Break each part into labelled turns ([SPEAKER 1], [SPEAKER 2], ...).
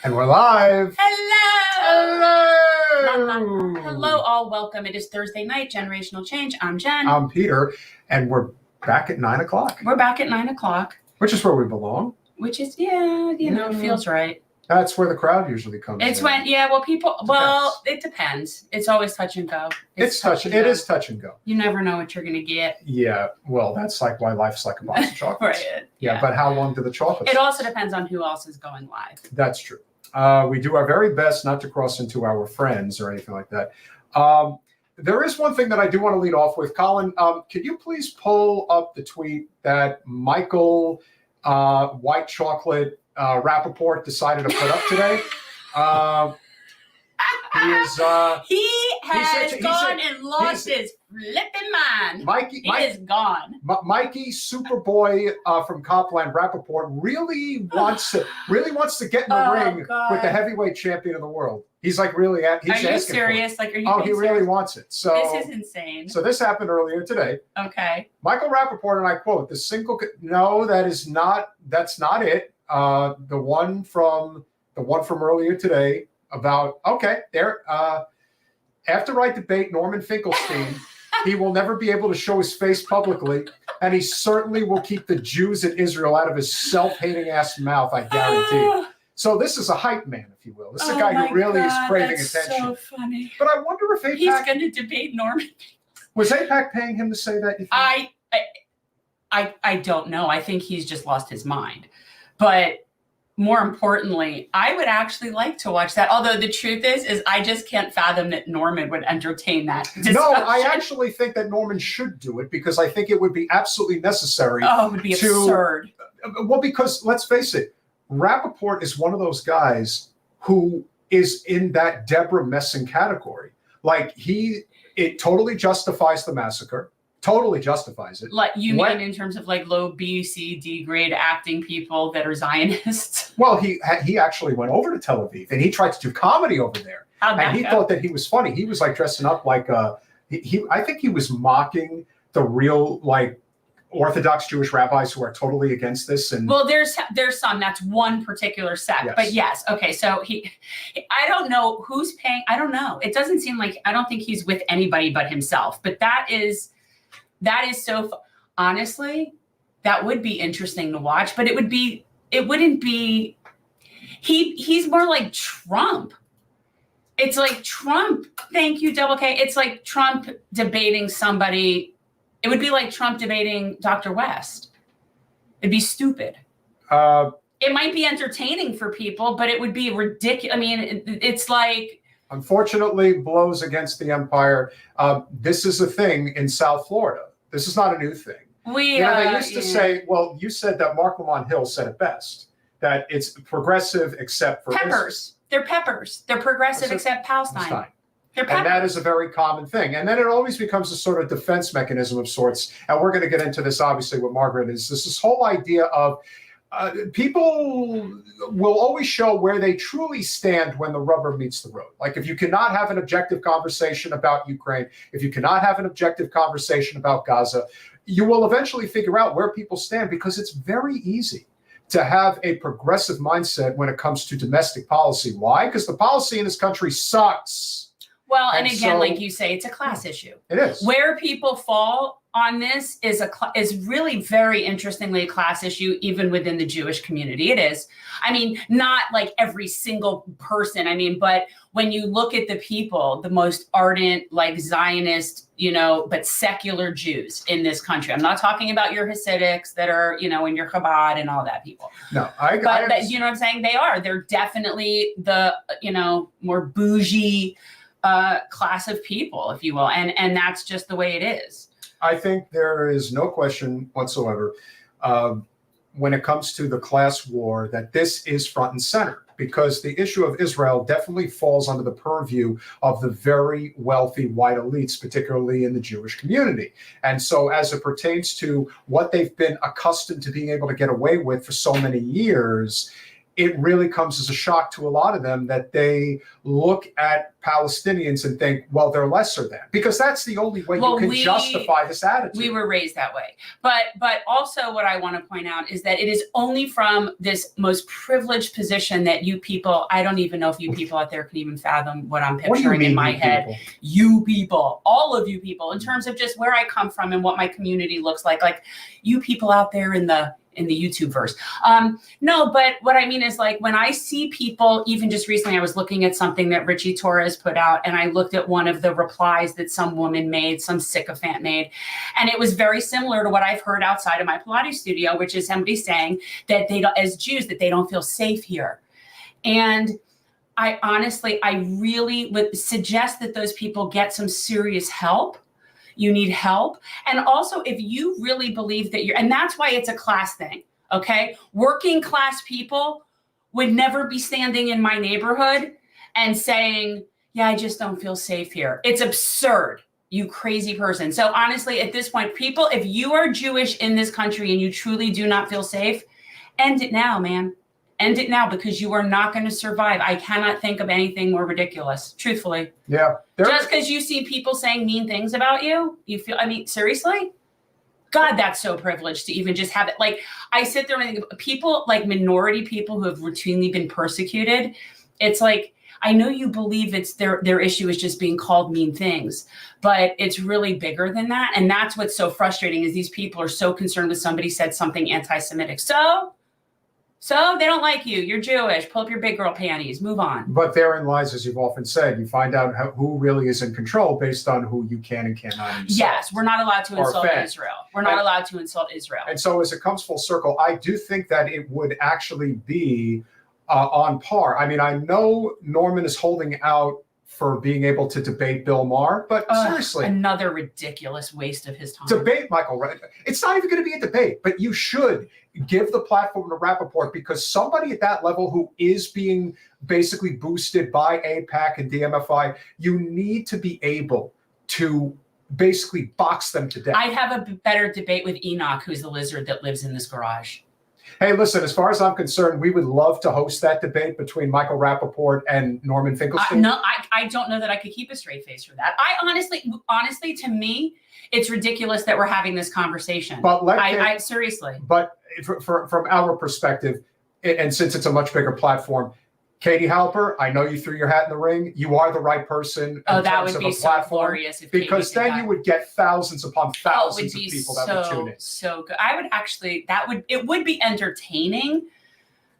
[SPEAKER 1] And we're live.
[SPEAKER 2] Hello.
[SPEAKER 1] Hello.
[SPEAKER 2] Hello, all. Welcome. It is Thursday night, Generational Change. I'm Jen.
[SPEAKER 1] I'm Peter, and we're back at 9 o'clock.
[SPEAKER 2] We're back at 9 o'clock.
[SPEAKER 1] Which is where we belong.
[SPEAKER 2] Which is, feels right.
[SPEAKER 1] That's where the crowd usually comes
[SPEAKER 2] It's
[SPEAKER 1] in.
[SPEAKER 2] when, it depends. It's always touch and go.
[SPEAKER 1] It is touch and go.
[SPEAKER 2] You never know what you're going to get.
[SPEAKER 1] Yeah, well, that's like why life's like a box of chocolates.
[SPEAKER 2] Right.
[SPEAKER 1] Yeah, but how long do the chocolates?
[SPEAKER 2] It also depends on who else is going live.
[SPEAKER 1] That's true. We do our very best not to cross into our friends or anything like that. There is one thing that I do want to lead off with. Colin, could you please pull up the tweet that Michael White Chocolate Rappaport decided to put up today?
[SPEAKER 2] He has gone and lost his flipping mind. He is gone.
[SPEAKER 1] Mikey Superboy from Copland Rappaport really wants to get in the ring with the heavyweight champion of the world. He's like really he's
[SPEAKER 2] Are you serious? Like, are you?
[SPEAKER 1] Oh, he really wants it. So
[SPEAKER 2] this is insane.
[SPEAKER 1] So this happened earlier today.
[SPEAKER 2] Okay.
[SPEAKER 1] Michael Rappaport, and I quote, that's not it. The one from earlier today about after I debate Norman Finkelstein, he will never be able to show his face publicly, and he certainly will keep the Jews in Israel out of his self-hating ass mouth, I guarantee. So this is a hype man, if you will. This is a guy who really is craving attention.
[SPEAKER 2] So funny.
[SPEAKER 1] But I wonder if
[SPEAKER 2] he's going to debate Norman.
[SPEAKER 1] Was AIPAC paying him to say that? You think?
[SPEAKER 2] I don't know. I think he's just lost his mind. But more importantly, I would actually like to watch that. Although the truth is I just can't fathom that Norman would entertain that discussion.
[SPEAKER 1] No, I actually think that Norman should do it because I think it would be absolutely necessary.
[SPEAKER 2] Oh, it would be absurd.
[SPEAKER 1] Well, because let's face it, Rappaport is one of those guys who is in that Deborah Messing category. Like it totally justifies the massacre. Totally justifies it.
[SPEAKER 2] Like you mean in terms of like low B, C, D grade acting people that are Zionists?
[SPEAKER 1] Well, he actually went over to Tel Aviv and he tried to do comedy over there. And he thought that he was funny. He was like dressing up like I think he was mocking the real like Orthodox Jewish rabbis who are totally against this. And
[SPEAKER 2] well, there's some. That's one particular sect. Yes. But yes, okay. So I don't know who's paying. I don't know. It doesn't seem like I don't think he's with anybody but himself. But that is so, honestly, that would be interesting to watch, but it wouldn't be, he's more like Trump. It's like Trump. Thank you, Double K. It's like Trump debating somebody. It would be like Trump debating Dr. West. It'd be stupid.
[SPEAKER 1] It
[SPEAKER 2] might be entertaining for people, but it would be ridiculous. I mean, it's like,
[SPEAKER 1] Unfortunately, blows against the empire. This is a thing in South Florida. This is not a new thing. They used to say, well, you said that Mark Lamont Hill said it best, that it's progressive except for
[SPEAKER 2] peppers. They're peppers. They're progressive except Palestine. They're peppers.
[SPEAKER 1] And that is a very common thing. And then it always becomes a sort of defense mechanism of sorts. And we're going to get into this, obviously, with Margaret, is this whole idea of people will always show where they truly stand when the rubber meets the road. Like if you cannot have an objective conversation about Ukraine, if you cannot have an objective conversation about Gaza, you will eventually figure out where people stand, because it's very easy to have a progressive mindset when it comes to domestic policy. Why? Because the policy in this country sucks.
[SPEAKER 2] Well, and again, so, like you say, it's a class issue.
[SPEAKER 1] It is.
[SPEAKER 2] Where people fall on this is really very interestingly a class issue, even within the Jewish community. It is. I mean, not like every single person. I mean, but when you look at the people, the most ardent, like Zionist, but secular Jews in this country. I'm not talking about your Hasidics that are, in your Chabad and all that people.
[SPEAKER 1] No,
[SPEAKER 2] but you know what I'm saying? They're definitely the, more bougie class of people, if you will. And that's just the way it is.
[SPEAKER 1] I think there is no question whatsoever when it comes to the class war that this is front and center, because the issue of Israel definitely falls under the purview of the very wealthy white elites, particularly in the Jewish community. And so as it pertains to what they've been accustomed to being able to get away with for so many years, it really comes as a shock to a lot of them that they look at Palestinians and think, well, they're lesser than, because that's the only way you can justify this attitude.
[SPEAKER 2] We were raised that way. But also what I want to point out is that it is only from this most privileged position that you people, I don't even know if you people out there can even fathom what I'm picturing in my head.
[SPEAKER 1] People?
[SPEAKER 2] You people, all of you people, in terms of just where I come from and what my community looks like you people out there in the YouTube verse. No, but what I mean is, like, when I see people, even just recently, I was looking at something that Richie Torres put out, and I looked at one of the replies that some woman made, some sycophant made, and it was very similar to what I've heard outside of my Pilates studio, which is somebody saying that they don't, as Jews, that they don't feel safe here. And I really would suggest that those people get some serious help. You need help. And also, if you really believe that and that's why it's a class thing, okay? Working class people would never be standing in my neighborhood and saying, yeah, I just don't feel safe here. It's absurd, you crazy person. So honestly, at this point, people, if you are Jewish in this country and you truly do not feel safe, end it now, man. End it now, because you are not going to survive. I cannot think of anything more ridiculous, truthfully.
[SPEAKER 1] Yeah.
[SPEAKER 2] Just because you see people saying mean things about you, you feel, I mean, seriously? God, that's so privileged to even just have it. Like, I sit there and think of people, like minority people who have routinely been persecuted. It's like, I know you believe it's their issue is just being called mean things, but it's really bigger than that. And that's what's so frustrating, is these people are so concerned with somebody said something anti-Semitic. So they don't like you. You're Jewish. Pull up your big girl panties. Move on.
[SPEAKER 1] But therein lies, as you've often said, you find out who really is in control based on who you can and cannot insult.
[SPEAKER 2] Yes, we're not allowed to insult Israel. We're not allowed to insult Israel.
[SPEAKER 1] And so as it comes full circle, I do think that it would actually be on par. I mean, I know Norman is holding out for being able to debate Bill Maher, but seriously.
[SPEAKER 2] Another ridiculous waste of his time.
[SPEAKER 1] Debate, Michael, right? It's not even going to be a debate, but you should give the platform to Rappaport, because somebody at that level who is being basically boosted by AIPAC and DMFI, you need to be able to basically box them to death.
[SPEAKER 2] I'd have a better debate with Enoch, who's the lizard that lives in this garage.
[SPEAKER 1] Hey, listen, as far as I'm concerned, we would love to host that debate between Michael Rappaport and Norman Finkelstein.
[SPEAKER 2] No, I don't know that I could keep a straight face for that. I honestly, to me, it's ridiculous that we're having this conversation.
[SPEAKER 1] But
[SPEAKER 2] seriously.
[SPEAKER 1] But from our perspective, and since it's a much bigger platform, Katie Halper, I know you threw your hat in the ring. You are the right person.
[SPEAKER 2] That would be so glorious if
[SPEAKER 1] because then you would get thousands upon thousands of people that would tune in.
[SPEAKER 2] So good. I would actually, it would be entertaining,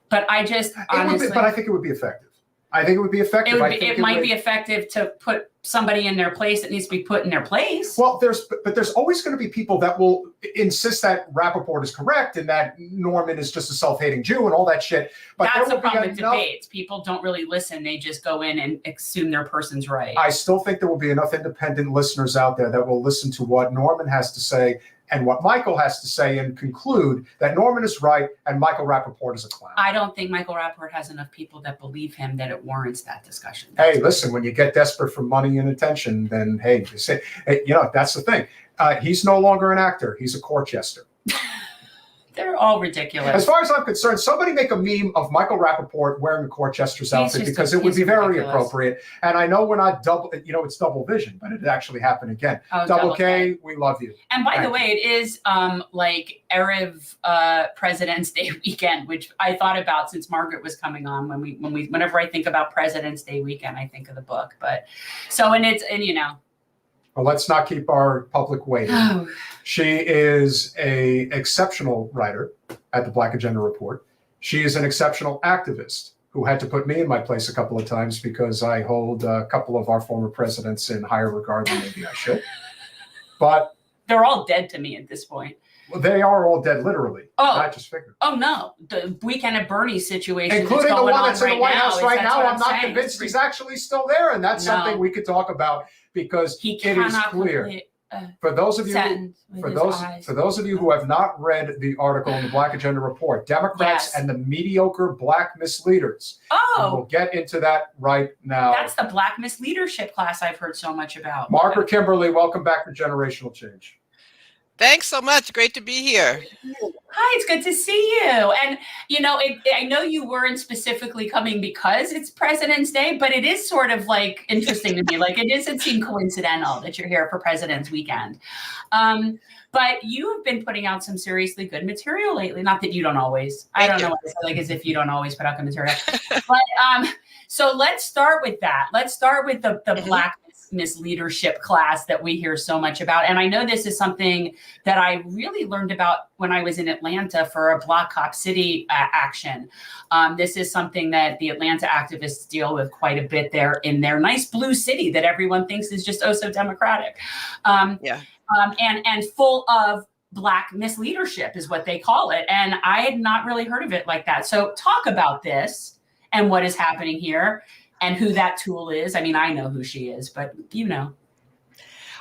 [SPEAKER 2] but honestly.
[SPEAKER 1] But I think it would be effective. I think it would be effective.
[SPEAKER 2] It might be effective to put somebody in their place that needs to be put in their place.
[SPEAKER 1] Well, there's always going to be people that will insist that Rappaport is correct and that Norman is just a self-hating Jew and all that shit. But
[SPEAKER 2] that's the problem with debates. People don't really listen. They just go in and assume their person's right.
[SPEAKER 1] I still think there will be enough independent listeners out there that will listen to what Norman has to say and what Michael has to say and conclude that Norman is right and Michael Rappaport is a clown.
[SPEAKER 2] I don't think Michael Rappaport has enough people that believe him that it warrants that discussion.
[SPEAKER 1] Hey, listen, when you get desperate for money and attention, then hey, you say, hey, that's the thing. He's no longer an actor. He's a court jester.
[SPEAKER 2] They're all ridiculous.
[SPEAKER 1] As far as I'm concerned, somebody make a meme of Michael Rappaport wearing a court jester's outfit because it would be very appropriate. And I know we're not double, it's double vision, but it actually happened again.
[SPEAKER 2] Oh,
[SPEAKER 1] double K, we love you.
[SPEAKER 2] And by the way, it is like Erev President's Day weekend, which I thought about since Margaret was coming on. Whenever I think about President's Day weekend, I think of the book. But so
[SPEAKER 1] Well, let's not keep our public waiting. She is an exceptional writer at the Black Agenda Report. She is an exceptional activist who had to put me in my place a couple of times because I hold a couple of our former presidents in higher regard than maybe I should. But
[SPEAKER 2] they're all dead to me at this point.
[SPEAKER 1] Well, they are all dead, literally. Not just figuratively.
[SPEAKER 2] Oh, no. The Weekend at Bernie situation,
[SPEAKER 1] including the one that's in the White House right now, I'm not
[SPEAKER 2] saying.
[SPEAKER 1] convinced he's actually still there. And that's something we could talk about because it is clear. For those of you who have not read the article in the Black Agenda Report, Democrats and the mediocre Black misleaders. And we'll get into that right now.
[SPEAKER 2] That's the Black misleadership class I've heard so much about.
[SPEAKER 1] Margaret Kimberley, welcome back to Generational Change.
[SPEAKER 3] Thanks so much. Great to be here.
[SPEAKER 2] Hi, it's good to see you. And, I know you weren't specifically coming because it's President's Day, but it is sort of like interesting to me. Like it doesn't seem coincidental that you're here for President's Weekend. But you have been putting out some seriously good material lately. Not that you don't always. I don't know what to say, like as if you don't always put out good material. But so let's start with that. Let's start with the Black misleadership class that we hear so much about. And I know this is something that I really learned about when I was in Atlanta for a Block Cop City action. This is something that the Atlanta activists deal with quite a bit there in their nice blue city that everyone thinks is just so democratic. And full of Black misleadership is what they call it. And I had not really heard of it like that. So talk about this and what is happening here. And who that tool is. I mean, I know who she is, but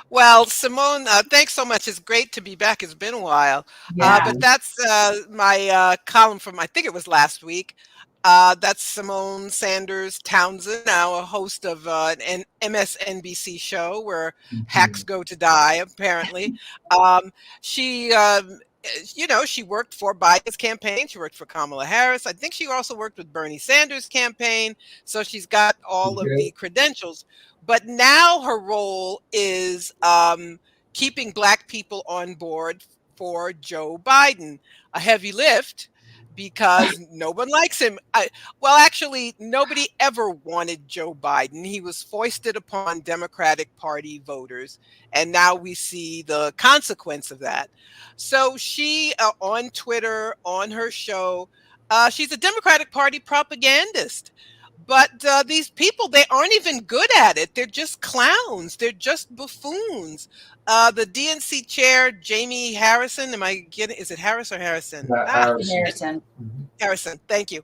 [SPEAKER 3] Well, Simone, thanks so much. It's great to be back. It's been a while. But that's my column from, I think it was last week. That's Simone Sanders Townsend, now a host of an MSNBC show where hacks go to die, apparently. She worked for Biden's campaign. She worked for Kamala Harris. I think she also worked with Bernie Sanders' campaign. So she's got all of the credentials. But now her role is keeping Black people on board for Joe Biden. A heavy lift because no one likes him. Actually, nobody ever wanted Joe Biden. He was foisted upon Democratic Party voters. And now we see the consequence of that. So she, on Twitter, on her show, she's a Democratic Party propagandist. But these people, they aren't even good at it. They're just clowns. They're just buffoons. The DNC chair, Jamie Harrison, is it Harris or Harrison?
[SPEAKER 2] Harrison.
[SPEAKER 3] Harrison, thank you.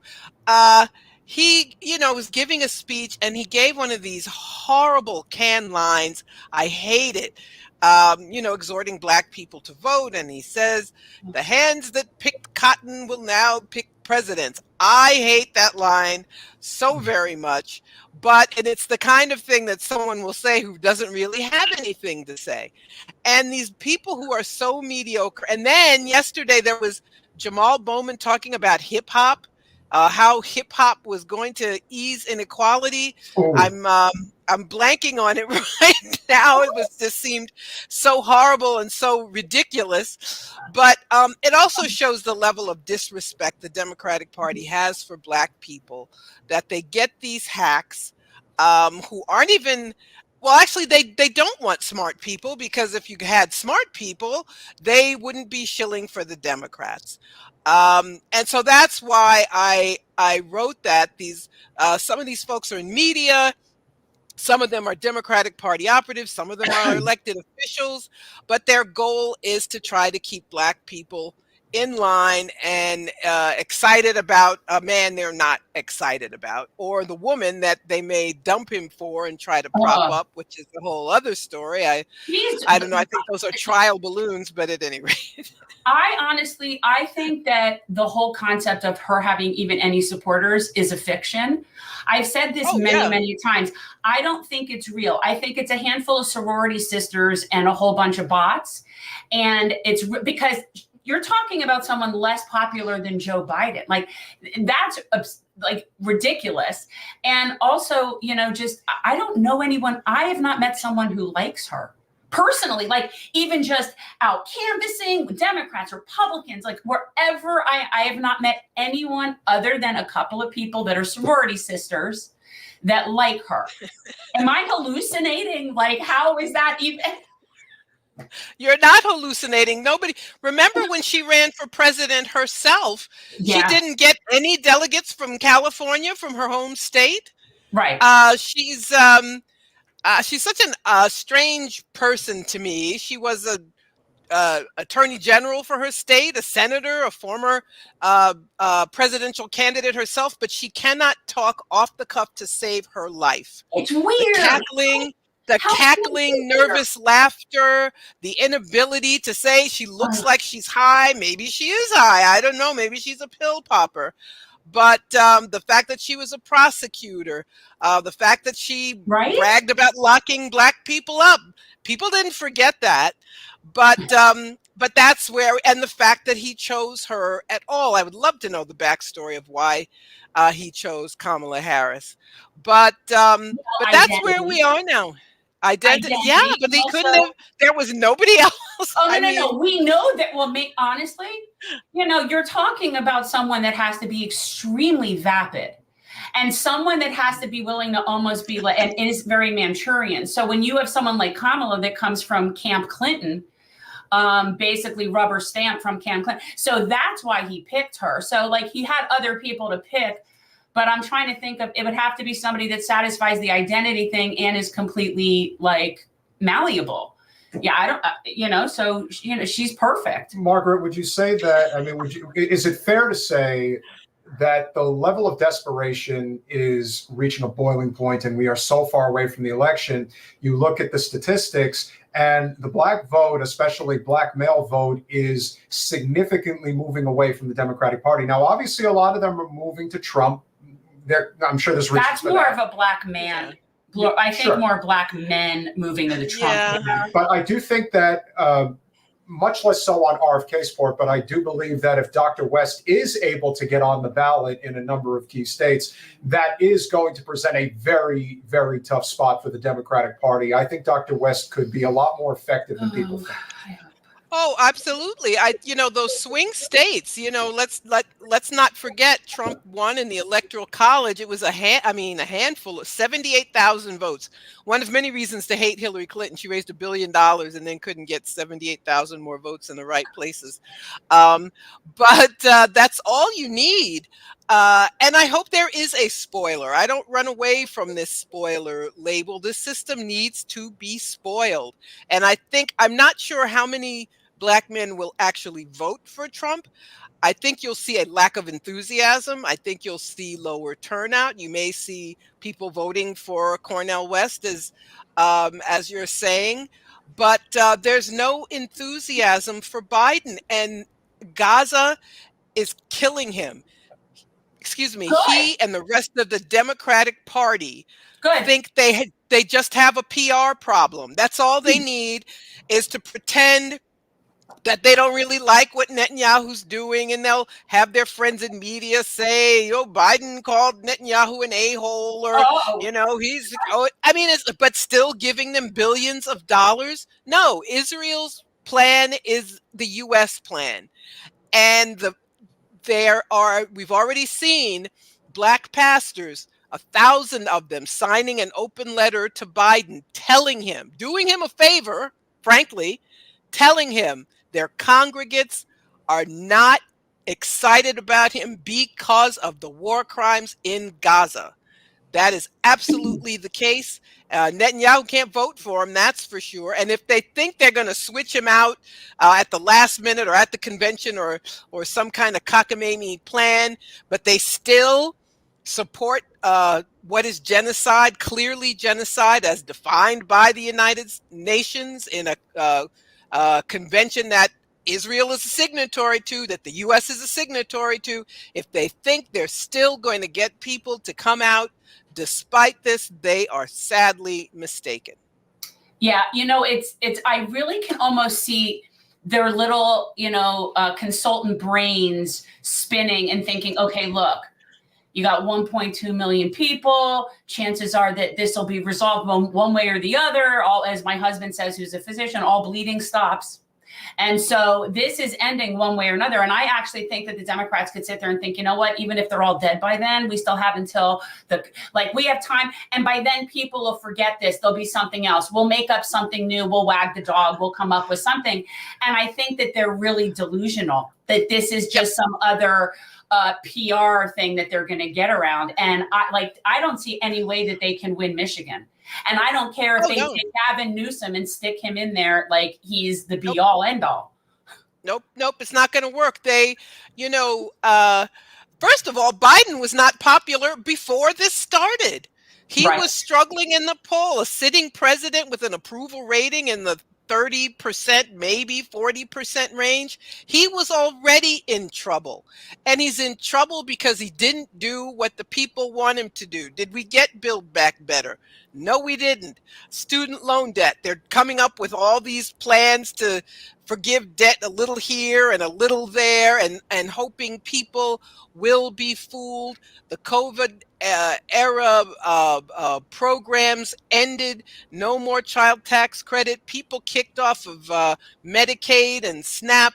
[SPEAKER 3] He, was giving a speech and he gave one of these horrible canned lines. I hate it. Exhorting Black people to vote. And he says, the hands that picked cotton will now pick presidents. I hate that line so very much. And it's the kind of thing that someone will say who doesn't really have anything to say. And these people who are so mediocre. And then yesterday there was Jamal Bowman talking about hip hop, how hip hop was going to ease inequality. I'm blanking on it right now. It just seemed so horrible and so ridiculous. But it also shows the level of disrespect the Democratic Party has for Black people, that they get these hacks who aren't even, actually, they don't want smart people, because if you had smart people, they wouldn't be shilling for the Democrats. And so that's why I wrote that some of these folks are in media. Some of them are Democratic Party operatives, some of them are elected officials, but their goal is to try to keep Black people in line and excited about a man they're not excited about, or the woman that they may dump him for and try to prop up, which is a whole other story. I don't know. I think those are trial balloons, but at any rate.
[SPEAKER 2] I think that the whole concept of her having even any supporters is a fiction. I've said this many times. I don't think it's real. I think it's a handful of sorority sisters and a whole bunch of bots. And it's because you're talking about someone less popular than Joe Biden. Like, that's like ridiculous. And also, just, I don't know anyone. I have not met someone who likes her. Personally, like even just out canvassing with Democrats, Republicans, like wherever I have not met anyone other than a couple of people that are sorority sisters that like her. Am I hallucinating? Like, how is that even?
[SPEAKER 3] You're not hallucinating. Nobody. Remember when she ran for president herself, she didn't get any delegates from California, from her home state.
[SPEAKER 2] Right.
[SPEAKER 3] She's such a strange person to me. She was a attorney general for her state, a senator, a former presidential candidate herself, but she cannot talk off the cuff to save her life.
[SPEAKER 2] It's weird.
[SPEAKER 3] The cackling, nervous laughter, the inability to say she looks like she's high. Maybe she is high. I don't know. Maybe she's a pill popper. But the fact that she was a prosecutor, the fact that she bragged about locking Black people up, people didn't forget that. But that's where, and the fact that he chose her at all. I would love to know the backstory of why he chose Kamala Harris. But that's where we are now. Identity. Yeah, but they couldn't have. There was nobody else.
[SPEAKER 2] Oh, no. We know that. Well, honestly, you're talking about someone that has to be extremely vapid, and someone that has to be willing to almost be like, and is very Manchurian. So when you have someone like Kamala that comes from Camp Clinton, basically rubber stamp from Camp Clinton, so that's why he picked her. So like he had other people to pick. But I'm trying to think of, it would have to be somebody that satisfies the identity thing and is completely like malleable. Yeah, I don't, so, she's perfect.
[SPEAKER 1] Margaret, would you say that, is it fair to say that the level of desperation is reaching a boiling point and we are so far away from the election? You look at the statistics and the Black vote, especially Black male vote, is significantly moving away from the Democratic Party. Now, obviously, a lot of them are moving to Trump. I'm sure there's reasons.
[SPEAKER 2] That's more of a Black man. I think more Black men moving to the Trump.
[SPEAKER 1] But I do think that, much less so on RFK's part, but I do believe that if Dr. West is able to get on the ballot in a number of key states, that is going to present a very, very tough spot for the Democratic Party. I think Dr. West could be a lot more effective than people think.
[SPEAKER 3] Oh, absolutely. Those swing states, let's not forget Trump won in the Electoral College. It was a handful of 78,000 votes. One of many reasons to hate Hillary Clinton. She raised $1 billion and then couldn't get 78,000 more votes in the right places. But that's all you need. And I hope there is a spoiler. I don't run away from this spoiler label. This system needs to be spoiled. And I'm not sure how many Black men will actually vote for Trump. I think you'll see a lack of enthusiasm. I think you'll see lower turnout. You may see people voting for Cornel West, as you're saying, but there's no enthusiasm for Biden, and Gaza is killing him. Excuse me. Good. He and the rest of the Democratic Party think they just have a PR problem. That's all they need, is to pretend that they don't really like what Netanyahu's doing, and they'll have their friends in media say, Biden called Netanyahu an a-hole, or, but still giving them billions of dollars. No, Israel's plan is the U.S. plan. And we've already seen Black pastors, 1,000 of them, signing an open letter to Biden, telling him, doing him a favor, frankly, telling him their congregates are not excited about him because of the war crimes in Gaza. That is absolutely the case. Netanyahu can't vote for him, that's for sure. And if they think they're going to switch him out at the last minute or at the convention or some kind of cockamamie plan, but they still support what is genocide, clearly genocide as defined by the United Nations in a convention that Israel is a signatory to, that the U.S. is a signatory to. If they think they're still going to get people to come out despite this, they are sadly mistaken.
[SPEAKER 2] Yeah, it's I really can almost see their little, consultant brains spinning and thinking, okay, look, you got 1.2 million people. Chances are that this will be resolved one way or the other. All, as my husband says, who's a physician, all bleeding stops. And so this is ending one way or another. And I actually think that the Democrats could sit there and think, you know what, even if they're all dead by then, we still have until we have time. And by then people will forget this. There'll be something else. We'll make up something new. We'll wag the dog. We'll come up with something. And I think that they're really delusional, that this is just some other PR thing that they're going to get around. And I don't see any way that they can win Michigan. And I don't care if they take Gavin Newsom and stick him in there like he's the be all end all.
[SPEAKER 3] Nope. It's not going to work. First of all, Biden was not popular before this started. He was struggling in the poll, a sitting president with an approval rating in the 30%, maybe 40% range. He was already in trouble. And he's in trouble because he didn't do what the people want him to do. Did we get Build Back Better? No, we didn't. Student loan debt. They're coming up with all these plans to forgive debt a little here and a little there and hoping people will be fooled. The COVID era programs ended. No more child tax credit. People kicked off of Medicaid and SNAP.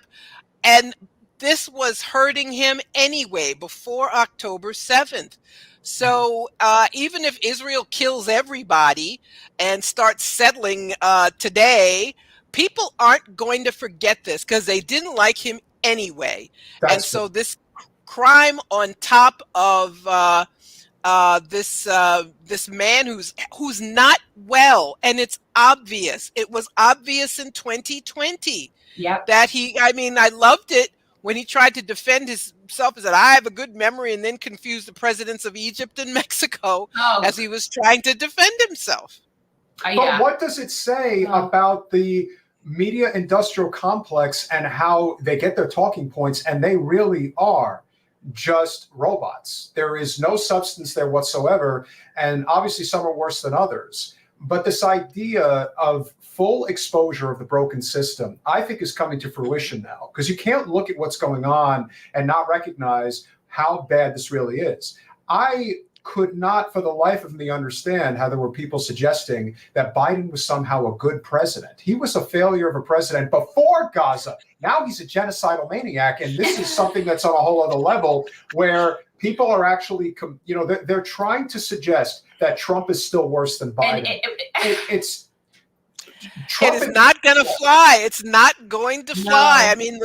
[SPEAKER 3] And this was hurting him anyway before October 7th. So even if Israel kills everybody and starts settling today, people aren't going to forget this because they didn't like him anyway. And so this crime on top of this man who's not well, and it's obvious. It was obvious in 2020 that I loved it when he tried to defend himself and said, I have a good memory, and then confused the presidents of Egypt and Mexico as he was trying to defend himself.
[SPEAKER 1] But what does it say about the media industrial complex and how they get their talking points, and they really are just robots? There is no substance there whatsoever, and obviously some are worse than others. But this idea of full exposure of the broken system, I think, is coming to fruition now, because you can't look at what's going on and not recognize how bad this really is. I could not for the life of me understand how there were people suggesting that Biden was somehow a good president. He was a failure of a president before Gaza. Now he's a genocidal maniac. And this is something that's on a whole other level, where people are actually, they're trying to suggest that Trump is still worse than Biden. It
[SPEAKER 3] is not going to fly. It's not going to fly. I mean,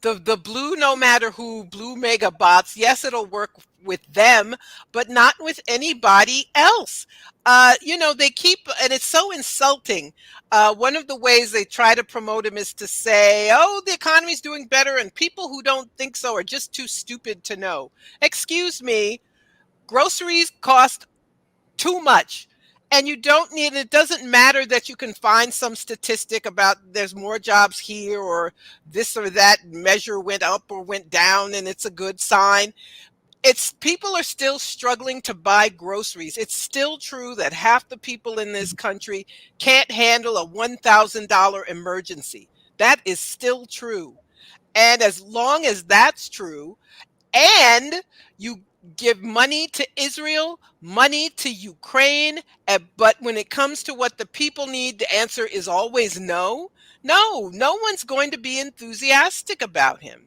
[SPEAKER 3] the blue, no matter who, blue mega bots, yes, it'll work with them, but not with anybody else. They keep, and it's so insulting. One of the ways they try to promote him is to say, oh, the economy's doing better, and people who don't think so are just too stupid to know. Excuse me, groceries cost too much. And you don't need, it doesn't matter that you can find some statistic about there's more jobs here or this or that measure went up or went down and it's a good sign. People are still struggling to buy groceries. It's still true that half the people in this country can't handle a $1,000 emergency. That is still true. And as long as that's true, and you give money to Israel, money to Ukraine, but when it comes to what the people need, the answer is always no. No one's going to be enthusiastic about him.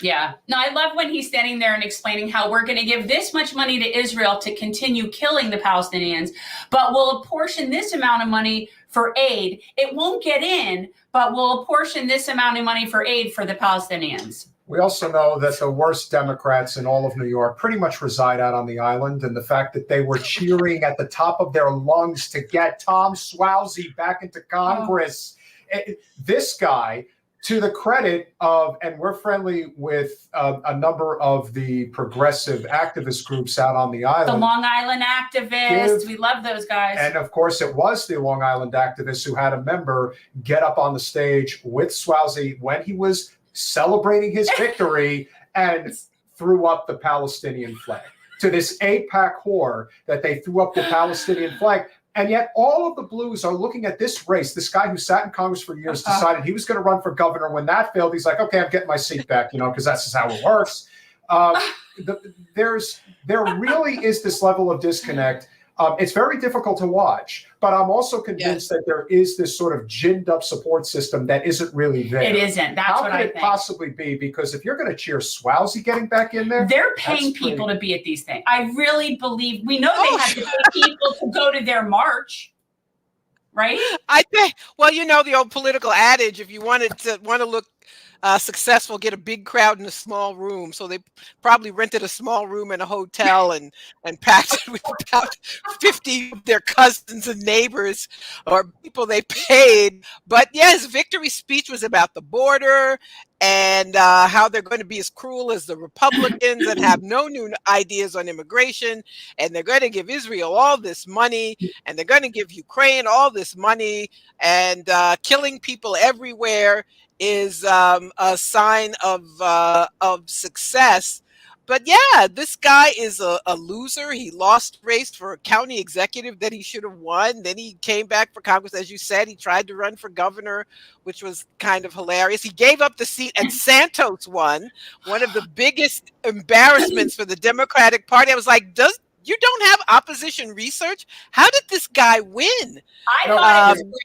[SPEAKER 2] Yeah. No, I love when he's standing there and explaining how we're going to give this much money to Israel to continue killing the Palestinians, but we'll apportion this amount of money for aid. It won't get in, but we'll apportion this amount of money for aid for the Palestinians.
[SPEAKER 1] We also know that the worst Democrats in all of New York pretty much reside out on the island, and the fact that they were cheering at the top of their lungs to get Tom Suozzi back into Congress. This guy, to the credit of, and we're friendly with a number of the progressive activist groups out on the island.
[SPEAKER 2] The Long Island activists, we love those guys.
[SPEAKER 1] And of course, it was the Long Island activists who had a member get up on the stage with Suozzi when he was celebrating his victory and threw up the Palestinian flag. To this AIPAC whore that they threw up the Palestinian flag. And yet all of the blues are looking at this race. This guy who sat in Congress for years decided he was going to run for governor. When that failed, he's like, okay, I'm getting my seat back, because that's just how it works. There really is this level of disconnect. It's very difficult to watch, but I'm also convinced that there is this sort of ginned up support system that isn't really there.
[SPEAKER 2] It isn't. That's what I think. How could
[SPEAKER 1] it possibly be? Because if you're going to cheer Suozzi getting back in there,
[SPEAKER 2] they're paying people to be at these things. I really believe we know they have to pay people to go to their march, right?
[SPEAKER 3] I think. Well, the old political adage: if you want to look successful, get a big crowd in a small room. So they probably rented a small room in a hotel and packed it with about 50 of their cousins and neighbors or people they paid. But his victory speech was about the border and how they're going to be as cruel as the Republicans and have no new ideas on immigration. And they're going to give Israel all this money, and they're going to give Ukraine all this money, and killing people everywhere is a sign of success. But this guy is a loser. He lost race for a county executive that he should have won. Then he came back for Congress. As you said, he tried to run for governor, which was kind of hilarious. He gave up the seat and Santos won, one of the biggest embarrassments for the Democratic Party. I was like, you don't have opposition research? How did this guy win?
[SPEAKER 2] I thought it was great.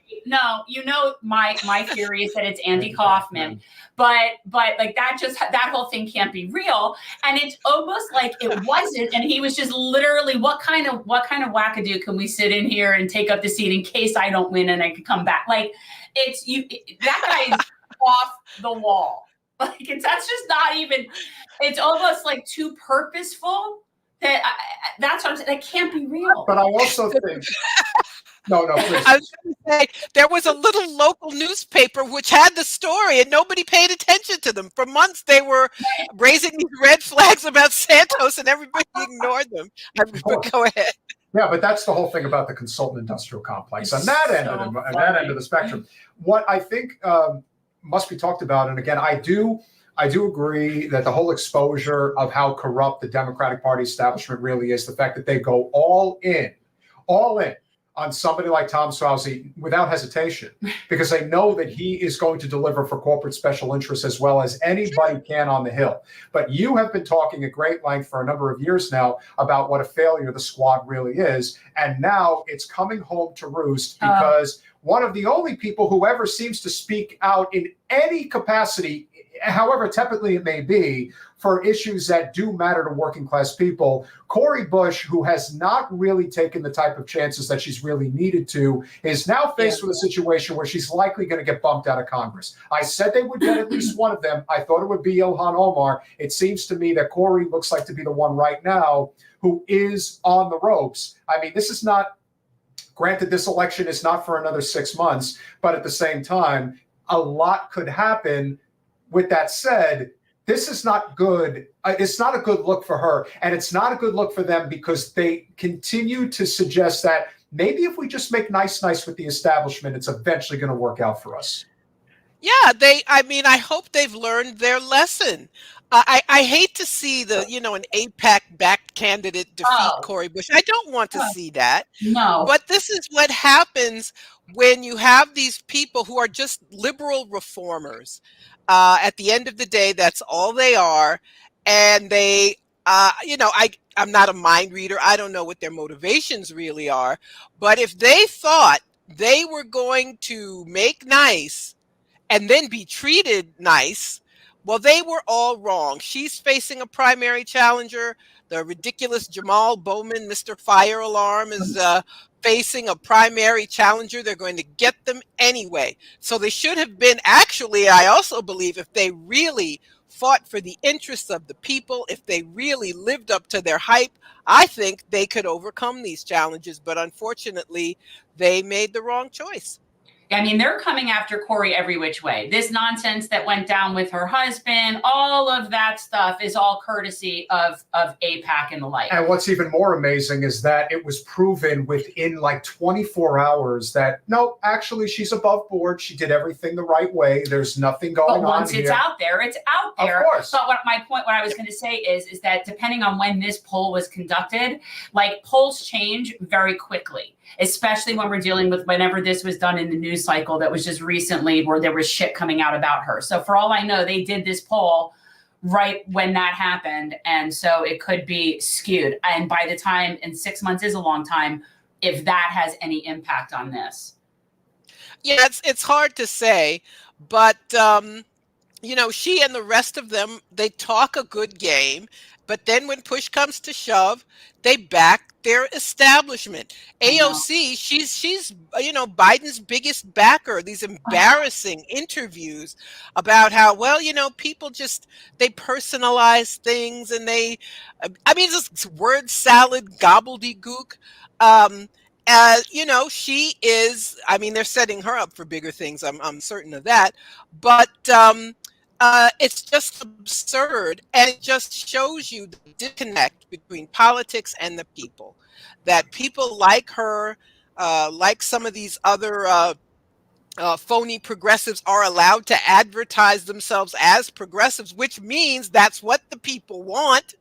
[SPEAKER 2] No, my theory is that it's Andy Kaufman, but like that whole thing can't be real. And it's almost like it wasn't. And he was just literally, what kind of wackadoo can we sit in here and take up the seat in case I don't win and I could come back? Like that guy is off the wall. Like that's just not even. It's almost like too purposeful. That's what I'm saying. That can't be real.
[SPEAKER 1] But I also think no, please.
[SPEAKER 3] I was going to say there was a little local newspaper which had the story, and nobody paid attention to them. For months, they were raising these red flags about Santos, and everybody ignored them. Go ahead.
[SPEAKER 1] Yeah, but that's the whole thing about the consultant industrial complex on that end of the spectrum. What I think must be talked about, and again, I do agree that the whole exposure of how corrupt the Democratic Party establishment really is, the fact that they go all in on somebody like Tom Suozzi without hesitation, because they know that he is going to deliver for corporate special interests as well as anybody can on the Hill. But you have been talking at great length for a number of years now about what a failure the squad really is. And now it's coming home to roost because one of the only people who ever seems to speak out in any capacity, however tepidly it may be, for issues that do matter to working class people, Cori Bush, who has not really taken the type of chances that she's really needed to, is now faced with a situation where she's likely going to get bumped out of Congress. I said they would get at least one of them. I thought it would be Ilhan Omar. It seems to me that Cori looks like to be the one right now who is on the ropes. I mean, this is not, granted, this election is not for another 6 months, but at the same time, a lot could happen. With that said, this is not good. It's not a good look for her. And it's not a good look for them because they continue to suggest that maybe if we just make nice with the establishment, it's eventually going to work out for us.
[SPEAKER 3] Yeah, I hope they've learned their lesson. I hate to see an AIPAC-backed candidate defeat Cori Bush. I don't want to see that.
[SPEAKER 2] No.
[SPEAKER 3] But this is what happens when you have these people who are just liberal reformers. At the end of the day, that's all they are. And they, I'm not a mind reader. I don't know what their motivations really are. But if they thought they were going to make nice and then be treated nice, well, they were all wrong. She's facing a primary challenger. The ridiculous Jamal Bowman, Mr. Fire Alarm, is facing a primary challenger. They're going to get them anyway. So they should have been, actually, I also believe, if they really fought for the interests of the people, if they really lived up to their hype, I think they could overcome these challenges. But unfortunately, they made the wrong choice.
[SPEAKER 2] I mean, they're coming after Corey every which way. This nonsense that went down with her husband, all of that stuff is all courtesy of AIPAC and the like.
[SPEAKER 1] And what's even more amazing is that it was proven within like 24 hours that, no, actually, she's above board. She did everything the right way. There's nothing going on.
[SPEAKER 2] But once it's out there, it's out there.
[SPEAKER 1] Of course.
[SPEAKER 2] But what I was going to say is that depending on when this poll was conducted, like polls change very quickly, especially when we're dealing with whenever this was done in the news cycle that was just recently where there was shit coming out about her. So for all I know, they did this poll right when that happened. And so it could be skewed. And by the time, and 6 months is a long time, if that has any impact on this.
[SPEAKER 3] Yeah, it's hard to say, but you know, she and the rest of them, they talk a good game, but then when push comes to shove, they back their establishment. AOC, she's you know, Biden's biggest backer. These embarrassing interviews about how, well, you know, people just, they personalize things, and they, I mean, this word salad gobbledygook. You know, she is, I mean, they're setting her up for bigger things. I'm certain of that. But it's just absurd, and it just shows you the disconnect between politics and the people. That people like her, like some of these other phony progressives, are allowed to advertise themselves as progressives, which means that's what the people want.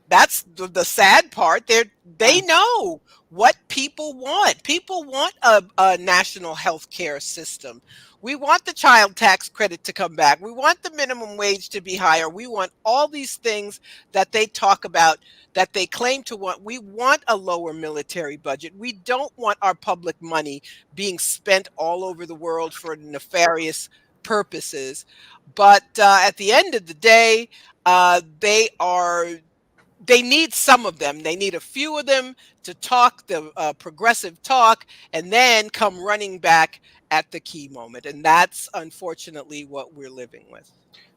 [SPEAKER 3] That's the sad part. They know what people want. People want a national health care system. We want the child tax credit to come back. We want the minimum wage to be higher. We want all these things that they talk about, that they claim to want. We want a lower military budget. We don't want our public money being spent all over the world for nefarious purposes. But at the end of the day, they need some of them. They need a few of them to talk the progressive talk, and then come running back at the key moment. And that's unfortunately what we're living with.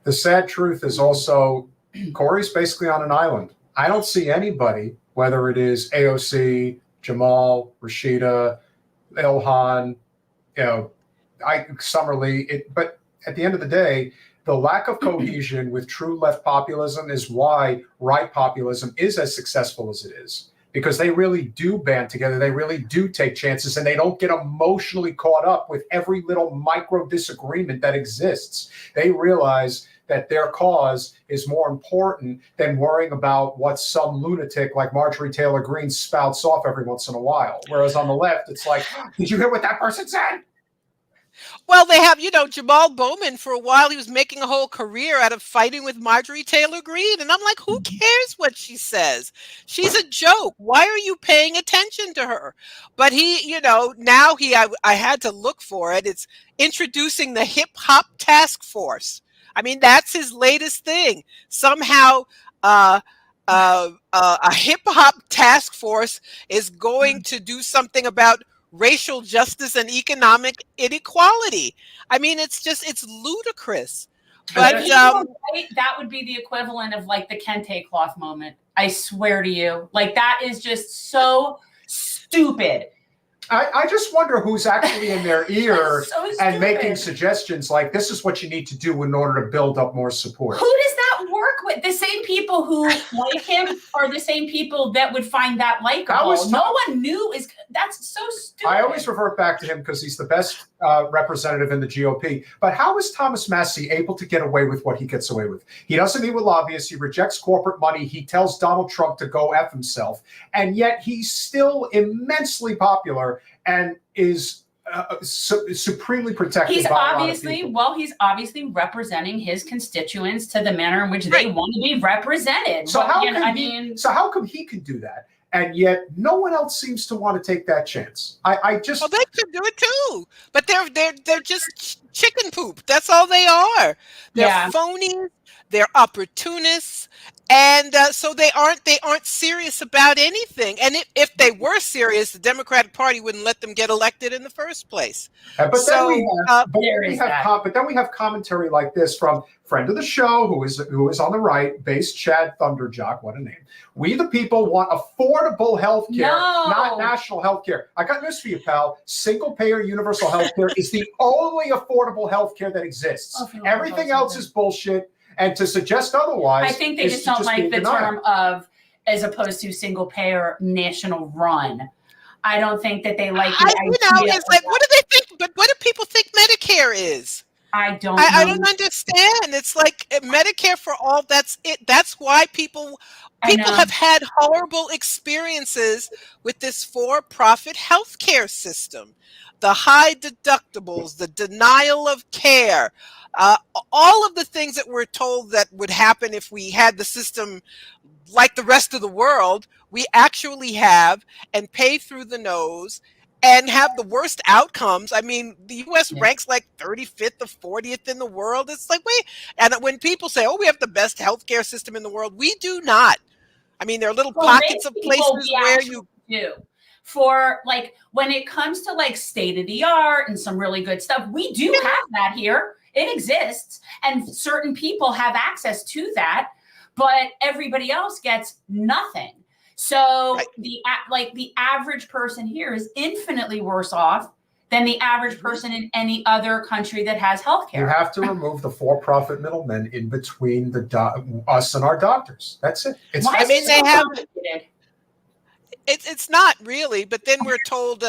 [SPEAKER 1] The sad truth is also Corey's basically on an island. I don't see anybody, whether it is AOC, Jamal, Rashida, Ilhan, you know, Summerlee, but at the end of the day, the lack of cohesion with true left populism is why right populism is as successful as it is, because they really do band together. They really do take chances, and they don't get emotionally caught up with every little micro disagreement that exists. They realize that their cause is more important than worrying about what some lunatic like Marjorie Taylor Greene spouts off every once in a while. Whereas on the left, it's like, did you hear what that person said?
[SPEAKER 3] Well, they have, you know, Jamal Bowman, for a while, he was making a whole career out of fighting with Marjorie Taylor Greene. And I'm like, who cares what she says? She's a joke. Why are you paying attention to her? But he, you know, now I had to look for it. It's introducing the hip hop task force. I mean, that's his latest thing. Somehow, a hip hop task force is going to do something about racial justice and economic inequality. I mean, it's ludicrous. But
[SPEAKER 2] that would be the equivalent of like the kente cloth moment. I swear to you, like that is just so stupid.
[SPEAKER 1] I just wonder who's actually in their ear
[SPEAKER 2] so
[SPEAKER 1] and making suggestions like, this is what you need to do in order to build up more support.
[SPEAKER 2] Who does that work with? The same people who like him are the same people that would find that likable. No one knew that's so stupid.
[SPEAKER 1] I always revert back to him because he's the best representative in the GOP. But how is Thomas Massie able to get away with what he gets away with? He doesn't meet with lobbyists. He rejects corporate money. He tells Donald Trump to go F himself. And yet he's still immensely popular and is supremely protected.
[SPEAKER 2] He's obviously representing his constituents to the manner in which they want to be represented.
[SPEAKER 1] So how come he can do that, and yet no one else seems to want to take that chance? Well,
[SPEAKER 3] they could do it too, but they're just chicken poop. That's all they are. They're phonies. They're opportunists, And so they aren't serious about anything. And if they were serious, the Democratic Party wouldn't let them get elected in the first place.
[SPEAKER 1] But then we have commentary like this from friend of the show who is on the right, base Chad Thunderjock, what a name. We the people want affordable health care, not national health care. I got news for you, pal. Single payer universal health care is the only affordable health care that exists. Everything else is bullshit. And to suggest otherwise,
[SPEAKER 2] I think they just don't like the term of, as opposed to single payer national run. I don't think that they like the idea.
[SPEAKER 3] It's like, what do they think? But what do people think Medicare is?
[SPEAKER 2] I don't
[SPEAKER 3] understand. It's like Medicare for all. That's it. That's why people have had horrible experiences with this for-profit healthcare system. The high deductibles, the denial of care, all of the things that we're told that would happen if we had the system like the rest of the world, we actually have and pay through the nose and have the worst outcomes. I mean, the U.S. ranks like 35th or 40th in the world. It's like, wait. And when people say, oh, we have the best healthcare system in the world, we do not. I mean, there are little pockets of places where you
[SPEAKER 2] do. For like when it comes to like state of the art and some really good stuff, we do have that here. It exists, and certain people have access to that, but everybody else gets nothing. So the average person here is infinitely worse off than the average person in any other country that has healthcare.
[SPEAKER 1] You have to remove the for-profit middlemen in between us and our doctors. That's it.
[SPEAKER 3] It's not really, but then we're told,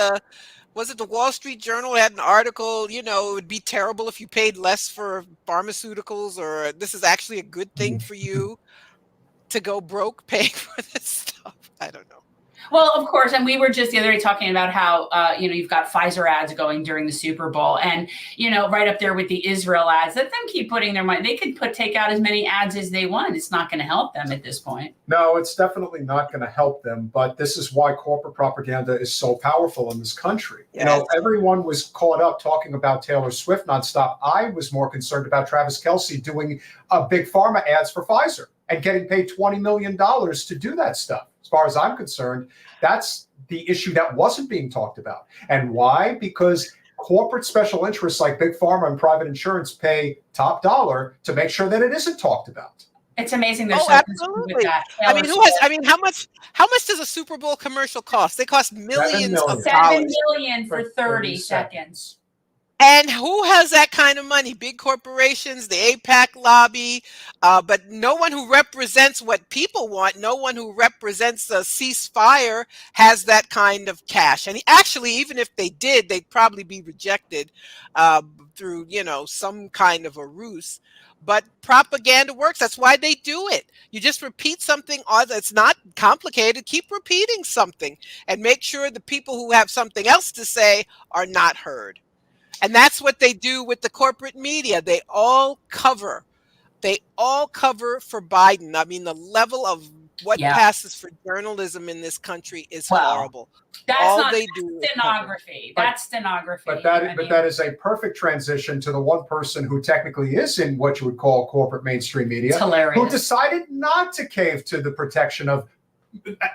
[SPEAKER 3] was it the Wall Street Journal had an article, it would be terrible if you paid less for pharmaceuticals, or this is actually a good thing for you to go broke paying for this stuff. I don't know.
[SPEAKER 2] Well, of course, and we were just the other day talking about how, you've got Pfizer ads going during the Super Bowl, and, right up there with the Israel ads, let them keep putting their money. They could take out as many ads as they want. It's not going to help them at this point.
[SPEAKER 1] No, it's definitely not going to help them. But this is why corporate propaganda is so powerful in this country.
[SPEAKER 3] Yes.
[SPEAKER 1] Everyone was caught up talking about Taylor Swift nonstop. I was more concerned about Travis Kelce doing big pharma ads for Pfizer and getting paid $20 million to do that stuff. As far as I'm concerned, that's the issue that wasn't being talked about. And why? Because corporate special interests like Big Pharma and private insurance pay top dollar to make sure that it isn't talked about.
[SPEAKER 2] It's amazing. They're
[SPEAKER 3] so absolutely. With that. How much does a Super Bowl commercial cost? They cost millions of dollars.
[SPEAKER 2] $7 million for 30 seconds.
[SPEAKER 3] And who has that kind of money? Big corporations, the AIPAC lobby, but no one who represents what people want, no one who represents a ceasefire has that kind of cash. And actually, even if they did, they'd probably be rejected through, some kind of a ruse. But propaganda works. That's why they do it. You just repeat something. It's not complicated. Keep repeating something and make sure the people who have something else to say are not heard. And that's what they do with the corporate media. They all cover for Biden. I mean, the level of what passes for journalism in this country is horrible.
[SPEAKER 2] That's stenography. That's stenography.
[SPEAKER 1] But that is a perfect transition to the one person who technically is in what you would call corporate mainstream media, who decided not to cave to the protection of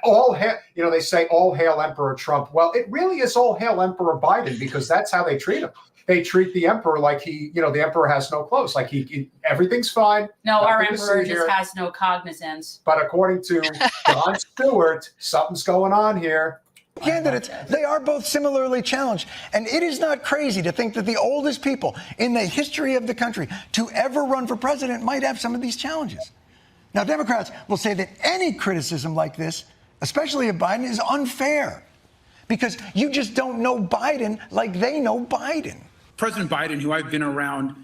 [SPEAKER 1] all hail, they say all hail Emperor Trump. Well, it really is all hail Emperor Biden, because that's how they treat him. They treat the emperor like the emperor has no clothes, like everything's fine.
[SPEAKER 2] No, our emperor just has no cognizance.
[SPEAKER 1] But according to Jon Stewart, something's going on here.
[SPEAKER 4] Candidates, they are both similarly challenged. And it is not crazy to think that the oldest people in the history of the country to ever run for president might have some of these challenges. Now, Democrats will say that any criticism like this, especially of Biden, is unfair because you just don't know Biden like they know Biden.
[SPEAKER 5] President Biden, who I've been around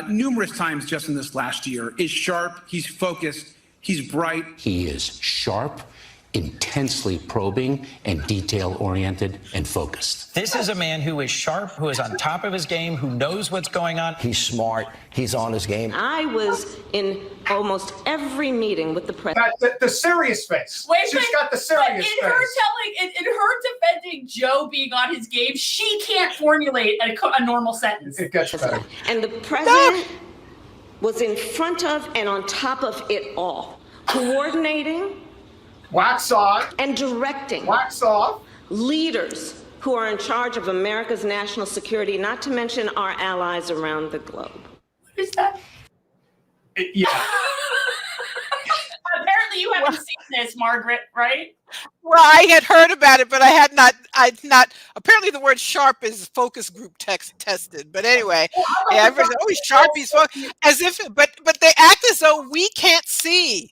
[SPEAKER 5] numerous times just in this last year, is sharp, he's focused, he's bright.
[SPEAKER 6] He is sharp, intensely probing, and detail-oriented and focused.
[SPEAKER 7] This is a man who is sharp, who is on top of his game, who knows what's going on.
[SPEAKER 8] He's smart. He's on his game.
[SPEAKER 9] I was in almost every meeting with the president.
[SPEAKER 1] The serious face. She's got the serious face.
[SPEAKER 2] In her defending Joe being on his game, she can't formulate a normal sentence.
[SPEAKER 1] It gets better.
[SPEAKER 9] And the president was in front of and on top of it all. coordinating,
[SPEAKER 1] wax on,
[SPEAKER 9] and directing
[SPEAKER 1] wax off
[SPEAKER 9] leaders who are in charge of America's national security, not to mention our allies around the globe.
[SPEAKER 2] What is that?
[SPEAKER 1] Yeah.
[SPEAKER 2] Apparently you haven't seen this, Margaret, right?
[SPEAKER 3] Well, I had heard about it, but I'd not. Apparently, the word "sharp" is focus group tested. But anyway, yeah, everybody's always sharp. He's as if, but they act as though we can't see.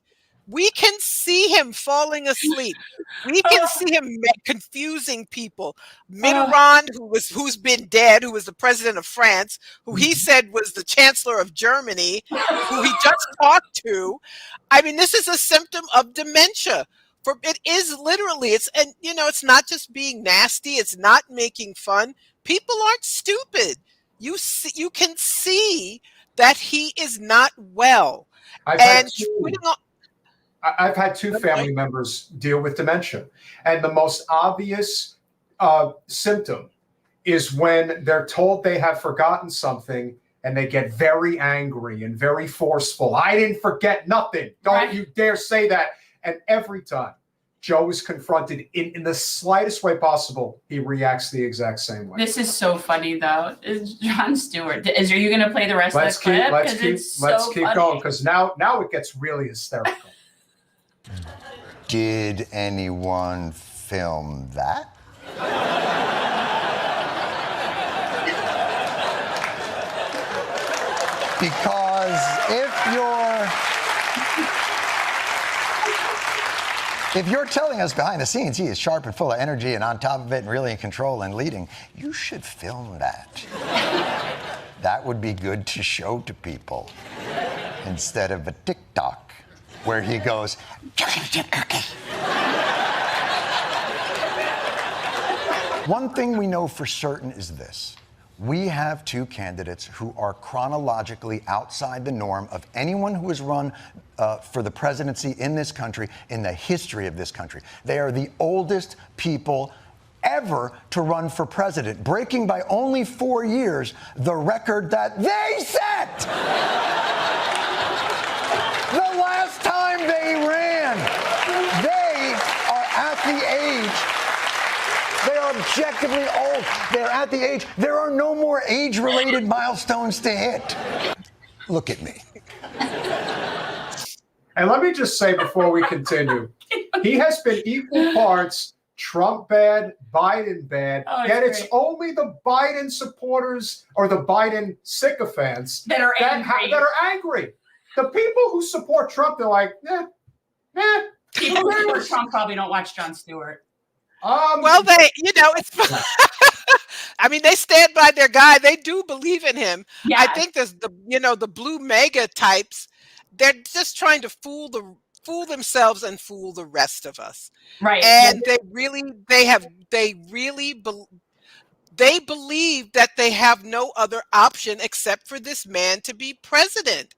[SPEAKER 3] We can see him falling asleep. We can see him confusing people. Mitterrand, who's been dead, who was the president of France, who he said was the chancellor of Germany, who he just talked to. I mean, this is a symptom of dementia. For it is literally, it's not just being nasty. It's not making fun. People aren't stupid. You can see that he is not well.
[SPEAKER 1] I've had two family members deal with dementia, and the most obvious symptom is when they're told they have forgotten something and they get very angry and very forceful. I didn't forget nothing. Don't you dare say that. And every time Joe is confronted in the slightest way possible, he reacts the exact same way. This
[SPEAKER 2] is so funny, though. Jon Stewart. Are you going to play the rest of the clip?
[SPEAKER 1] Let's keep going, because now it gets really hysterical.
[SPEAKER 4] Did anyone film that? Because if you're telling us behind the scenes he is sharp and full of energy and on top of it and really in control and leading, you should film that. That would be good to show to people instead of a TikTok where he goes, chocolate chip cookie. One thing we know for certain is this. We have two candidates who are chronologically outside the norm of anyone who has run for the presidency in this country, in the history of this country. They are the oldest people ever to run for president, breaking by only 4 years the record that they set. The last time they ran, they are at the age. They are objectively old. They're at the age. There are no more age-related milestones to hit. Look at me.
[SPEAKER 1] And let me just say before we continue, he has been equal parts Trump bad, Biden bad, yet it's only the Biden supporters or the Biden sycophants
[SPEAKER 2] that are
[SPEAKER 1] angry. The people who support Trump, they're like,
[SPEAKER 2] People who support Trump probably don't watch Jon Stewart.
[SPEAKER 3] Well, it's. I mean, they stand by their guy. They do believe in him. Yeah. I think there's the blue mega types. They're just trying to fool themselves and fool the rest of us.
[SPEAKER 2] Right.
[SPEAKER 3] And they believe that they have no other option except for this man to be president.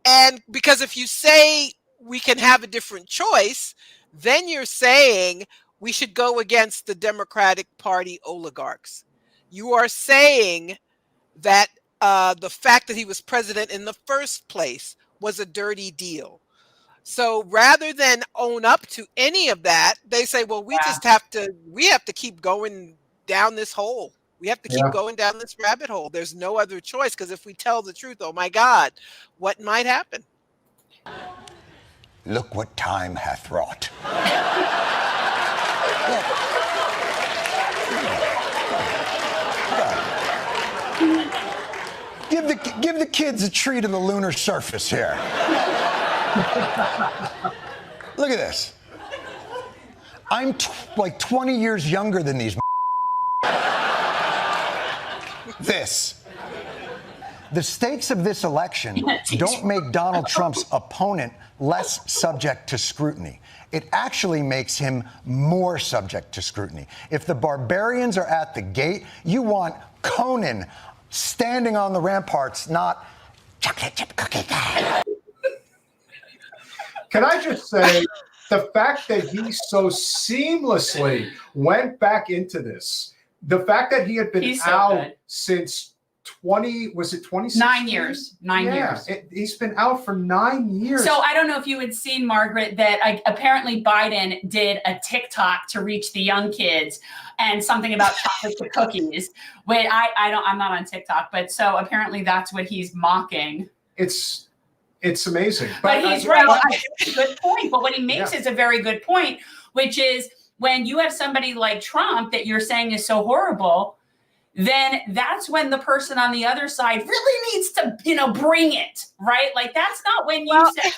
[SPEAKER 3] And because if you say we can have a different choice, then you're saying we should go against the Democratic Party oligarchs. You are saying that the fact that he was president in the first place was a dirty deal. So rather than own up to any of that, they say, well, we have to keep going down this hole. We have to keep going down this rabbit hole. There's no other choice, because if we tell the truth, oh my God, what might happen?
[SPEAKER 4] Look what time hath wrought. Give the kids a treat of the lunar surface here. Look at this. I'm like 20 years younger than these. The stakes of this election don't make Donald Trump's opponent less subject to scrutiny. It actually makes him more subject to scrutiny. If the barbarians are at the gate, you want Conan standing on the ramparts, not chocolate chip cookie guy.
[SPEAKER 1] Can I just say, the fact that he so seamlessly went back into this, the fact that he had been out since was it 26?
[SPEAKER 2] 9 years. 9 years.
[SPEAKER 1] He's been out for 9 years.
[SPEAKER 2] So I don't know if you had seen, Margaret, that apparently Biden did a TikTok to reach the young kids and something about chocolate chip cookies. Wait, I'm not on TikTok, but so apparently that's what he's mocking.
[SPEAKER 1] It's amazing.
[SPEAKER 2] But he's right. It's a good point. But what he makes is a very good point, which is when you have somebody like Trump that you're saying is so horrible, then that's when the person on the other side really needs to, bring it, right? Like, that's not when you say,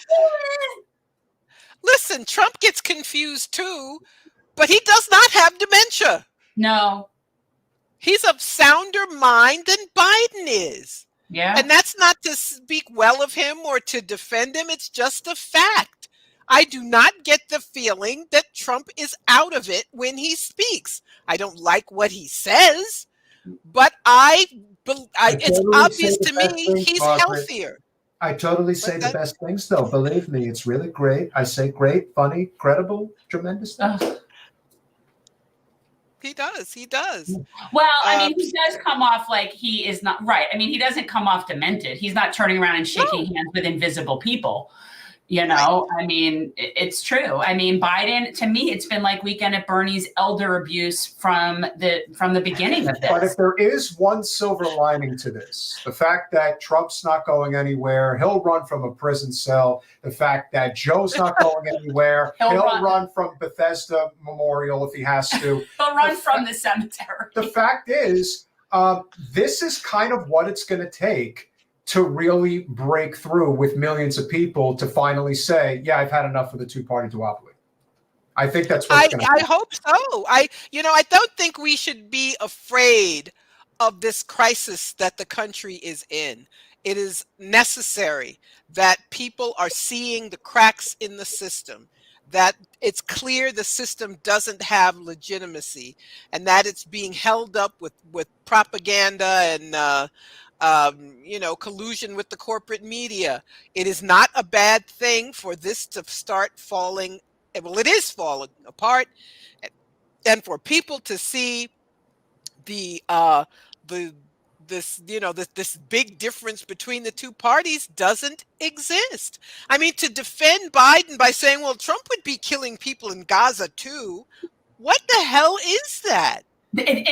[SPEAKER 3] listen, Trump gets confused too, but he does not have dementia.
[SPEAKER 2] No.
[SPEAKER 3] He's of sounder mind than Biden is.
[SPEAKER 2] Yeah.
[SPEAKER 3] And that's not to speak well of him or to defend him. It's just a fact. I do not get the feeling that Trump is out of it when he speaks. I don't like what he says. But it's obvious to me he's healthier.
[SPEAKER 1] I totally say the best things, though. Believe me, it's really great. I say great, funny, credible, tremendous things.
[SPEAKER 3] He does.
[SPEAKER 2] Well, I mean, he does come off like he is not right. I mean, he doesn't come off demented. He's not turning around and shaking hands with invisible people. Right. I mean, it's true. I mean, Biden, to me, it's been like Weekend at Bernie's elder abuse from the beginning of this.
[SPEAKER 1] But if there is one silver lining to this, the fact that Trump's not going anywhere, he'll run from a prison cell. The fact that Joe's not going anywhere, he'll run from Bethesda Memorial if he has to.
[SPEAKER 2] He'll run from the cemetery.
[SPEAKER 1] The fact is, this is kind of what it's going to take to really break through with millions of people to finally say, yeah, I've had enough of the two-party duopoly. I think that's what it's going to
[SPEAKER 3] I hope so. I don't think we should be afraid of this crisis that the country is in. It is necessary that people are seeing the cracks in the system, that it's clear the system doesn't have legitimacy, and that it's being held up with propaganda and collusion with the corporate media. It is not a bad thing for this to start falling. Well, it is falling apart, and for people to see this big difference between the two parties doesn't exist. I mean, to defend Biden by saying, well, Trump would be killing people in Gaza too. What the hell is that?
[SPEAKER 2] It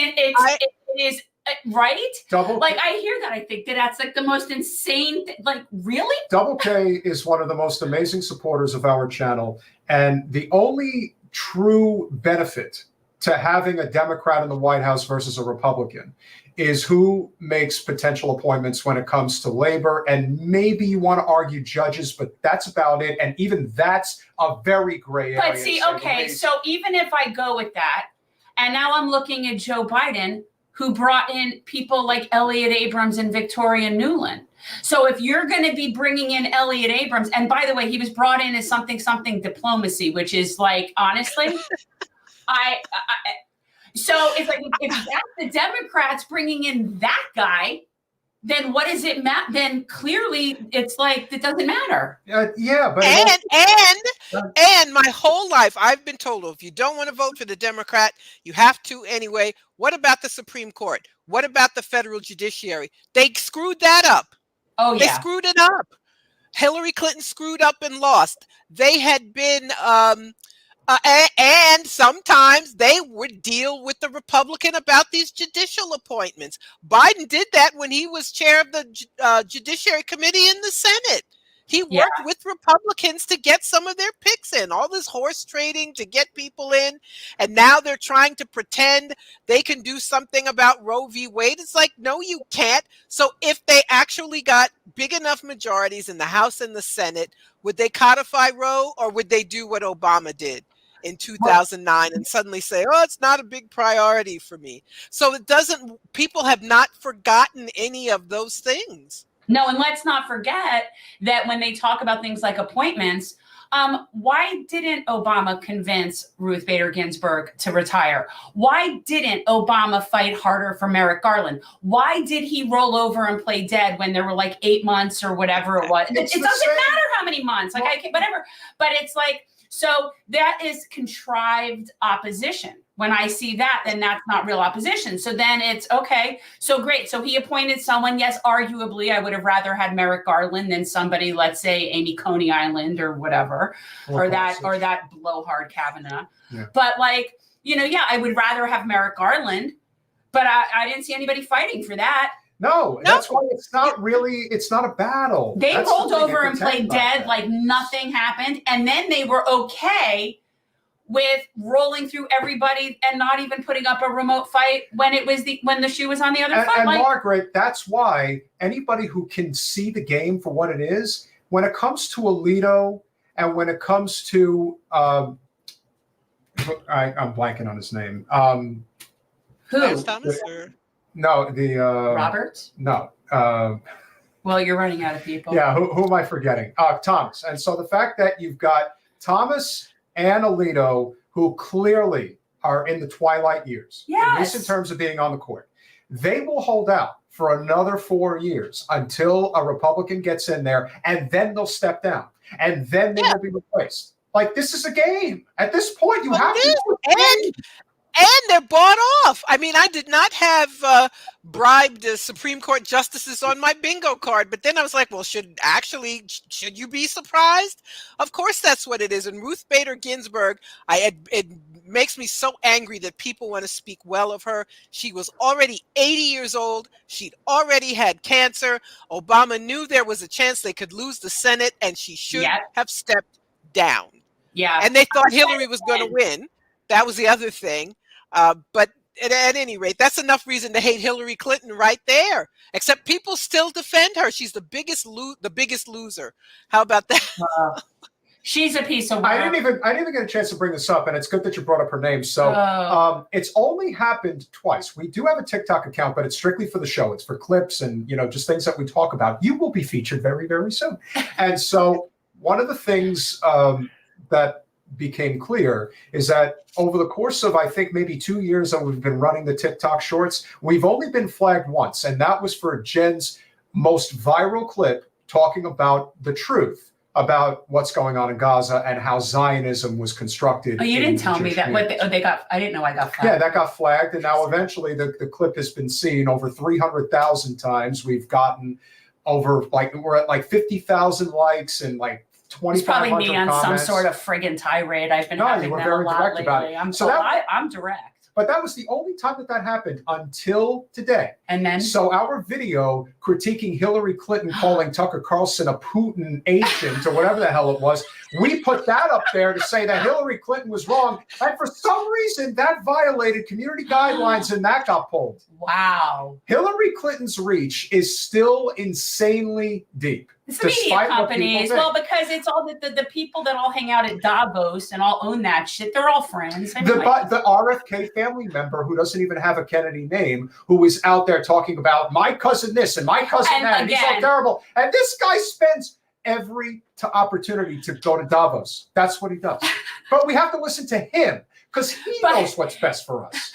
[SPEAKER 2] is. Right?
[SPEAKER 1] I
[SPEAKER 2] hear that. I think that's like the most insane thing. Like, really?
[SPEAKER 1] Double K is one of the most amazing supporters of our channel. And the only true benefit to having a Democrat in the White House versus a Republican is who makes potential appointments when it comes to labor. And maybe you want to argue judges, but that's about it. And even that's a very gray area.
[SPEAKER 2] But see, okay, so even if I go with that, and now I'm looking at Joe Biden, who brought in people like Elliot Abrams and Victoria Nuland. So if you're going to be bringing in Elliot Abrams, and by the way, he was brought in as something diplomacy, which is like, honestly, so it's like, if that's the Democrats bringing in that guy, then what does it matter? Then clearly it's like, it doesn't matter.
[SPEAKER 1] Yeah, but
[SPEAKER 3] and my whole life I've been told, if you don't want to vote for the Democrat, you have to anyway. What about the Supreme Court? What about the federal judiciary? They screwed that up.
[SPEAKER 2] Oh, yeah.
[SPEAKER 3] They screwed it up. Hillary Clinton screwed up and lost. They had been and sometimes they would deal with the Republican about these judicial appointments. Biden did that when he was chair of the Judiciary Committee in the Senate. He worked with Republicans to get some of their picks in, all this horse trading to get people in. And now they're trying to pretend they can do something about Roe v. Wade. It's like, no, you can't. So if they actually got big enough majorities in the House and the Senate, would they codify Roe, or would they do what Obama did in 2009 and suddenly say, oh, it's not a big priority for me? So people have not forgotten any of those things.
[SPEAKER 2] No, and let's not forget that when they talk about things like appointments, why didn't Obama convince Ruth Bader Ginsburg to retire? Why didn't Obama fight harder for Merrick Garland? Why did he roll over and play dead when there were like 8 months or whatever it was? It doesn't matter how many months, whatever. But it's like, so that is contrived opposition. When I see that, then that's not real opposition. So then it's okay. So great. So he appointed someone. Yes, arguably, I would have rather had Merrick Garland than somebody, let's say Amy Coney Island or whatever, or that blowhard Kavanaugh. Yeah. But like, yeah, I would rather have Merrick Garland, but I didn't see anybody fighting for that.
[SPEAKER 1] No, that's why it's not a battle.
[SPEAKER 2] They rolled over and played dead like nothing happened. And then they were okay with rolling through everybody and not even putting up a remote fight when the shoe was on the other foot.
[SPEAKER 1] And Margaret, that's why anybody who can see the game for what it is, when it comes to Alito and when it comes to I'm blanking on his name.
[SPEAKER 2] Who?
[SPEAKER 3] Thomas?
[SPEAKER 1] No,
[SPEAKER 2] Roberts?
[SPEAKER 1] No.
[SPEAKER 2] Well, you're running out of people.
[SPEAKER 1] Yeah, who am I forgetting? Thomas. And so the fact that you've got Thomas and Alito, who clearly are in the twilight years, at least in terms of being on the court, they will hold out for another 4 years until a Republican gets in there, and then they'll step down, and then they will be replaced. Like, this is a game. At this point, you have to.
[SPEAKER 3] And they're bought off. I mean, I did not have bribed Supreme Court justices on my bingo card, but then I was like, well, should you be surprised? Of course, that's what it is. And Ruth Bader Ginsburg, it makes me so angry that people want to speak well of her. She was already 80 years old. She'd already had cancer. Obama knew there was a chance they could lose the Senate, and she should have stepped down.
[SPEAKER 2] Yeah.
[SPEAKER 3] And they thought Hillary was going to win. That was the other thing. But at any rate, that's enough reason to hate Hillary Clinton right there. Except people still defend her. She's the biggest loser. How about that?
[SPEAKER 2] She's a piece of work.
[SPEAKER 1] I didn't even get a chance to bring this up, and it's good that you brought up her name. So it's only happened twice. We do have a TikTok account, but it's strictly for the show. It's for clips and just things that we talk about. You will be featured very, very soon. And so one of the things that became clear is that over the course of, I think, maybe 2 years that we've been running the TikTok shorts, we've only been flagged once. And that was for Jen's most viral clip talking about the truth about what's going on in Gaza and how Zionism was constructed.
[SPEAKER 2] Oh, you didn't tell me that. I didn't know I got flagged.
[SPEAKER 1] Yeah, that got flagged. And now eventually the clip has been seen over 300,000 times. We've gotten over, we're at 50,000 likes and 2,500
[SPEAKER 2] It's probably me on
[SPEAKER 1] comments.
[SPEAKER 2] some sort of friggin' tirade. I've been having that a lot lately.
[SPEAKER 1] About it.
[SPEAKER 2] I'm direct.
[SPEAKER 1] But that was the only time that happened until today.
[SPEAKER 2] And then?
[SPEAKER 1] So our video critiquing Hillary Clinton calling Tucker Carlson a Putin agent or whatever the hell it was, we put that up there to say that Hillary Clinton was wrong. And for some reason, that violated community guidelines and that got pulled.
[SPEAKER 2] Wow.
[SPEAKER 1] Hillary Clinton's reach is still insanely deep.
[SPEAKER 2] It's the media companies. Well, because it's all the people that all hang out at Davos and all own that shit. They're all friends.
[SPEAKER 1] The RFK family member who doesn't even have a Kennedy name, who is out there talking about my cousin this and my cousin that, and he's so terrible. And this guy spends every opportunity to go to Davos. That's what he does. But we have to listen to him because he knows what's best for us.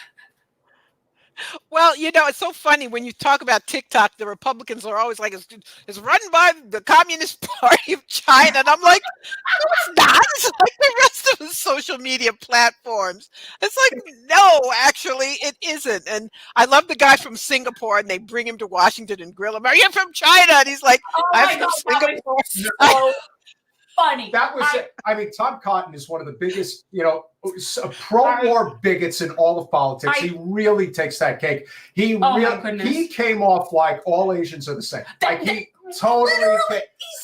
[SPEAKER 3] Well, it's so funny when you talk about TikTok, the Republicans are always like, it's run by the Communist Party of China. And I'm like, no, it's not. It's like the rest of the social media platforms. It's like, no, actually, it isn't. And I love the guy from Singapore, and they bring him to Washington and grill him. Are you from China? And he's like, I'm from Singapore.
[SPEAKER 2] Funny.
[SPEAKER 1] That was it. I mean, Tom Cotton is one of the biggest, pro-war bigots in all of politics. He really takes that cake. He came off like all Asians are the same. He totally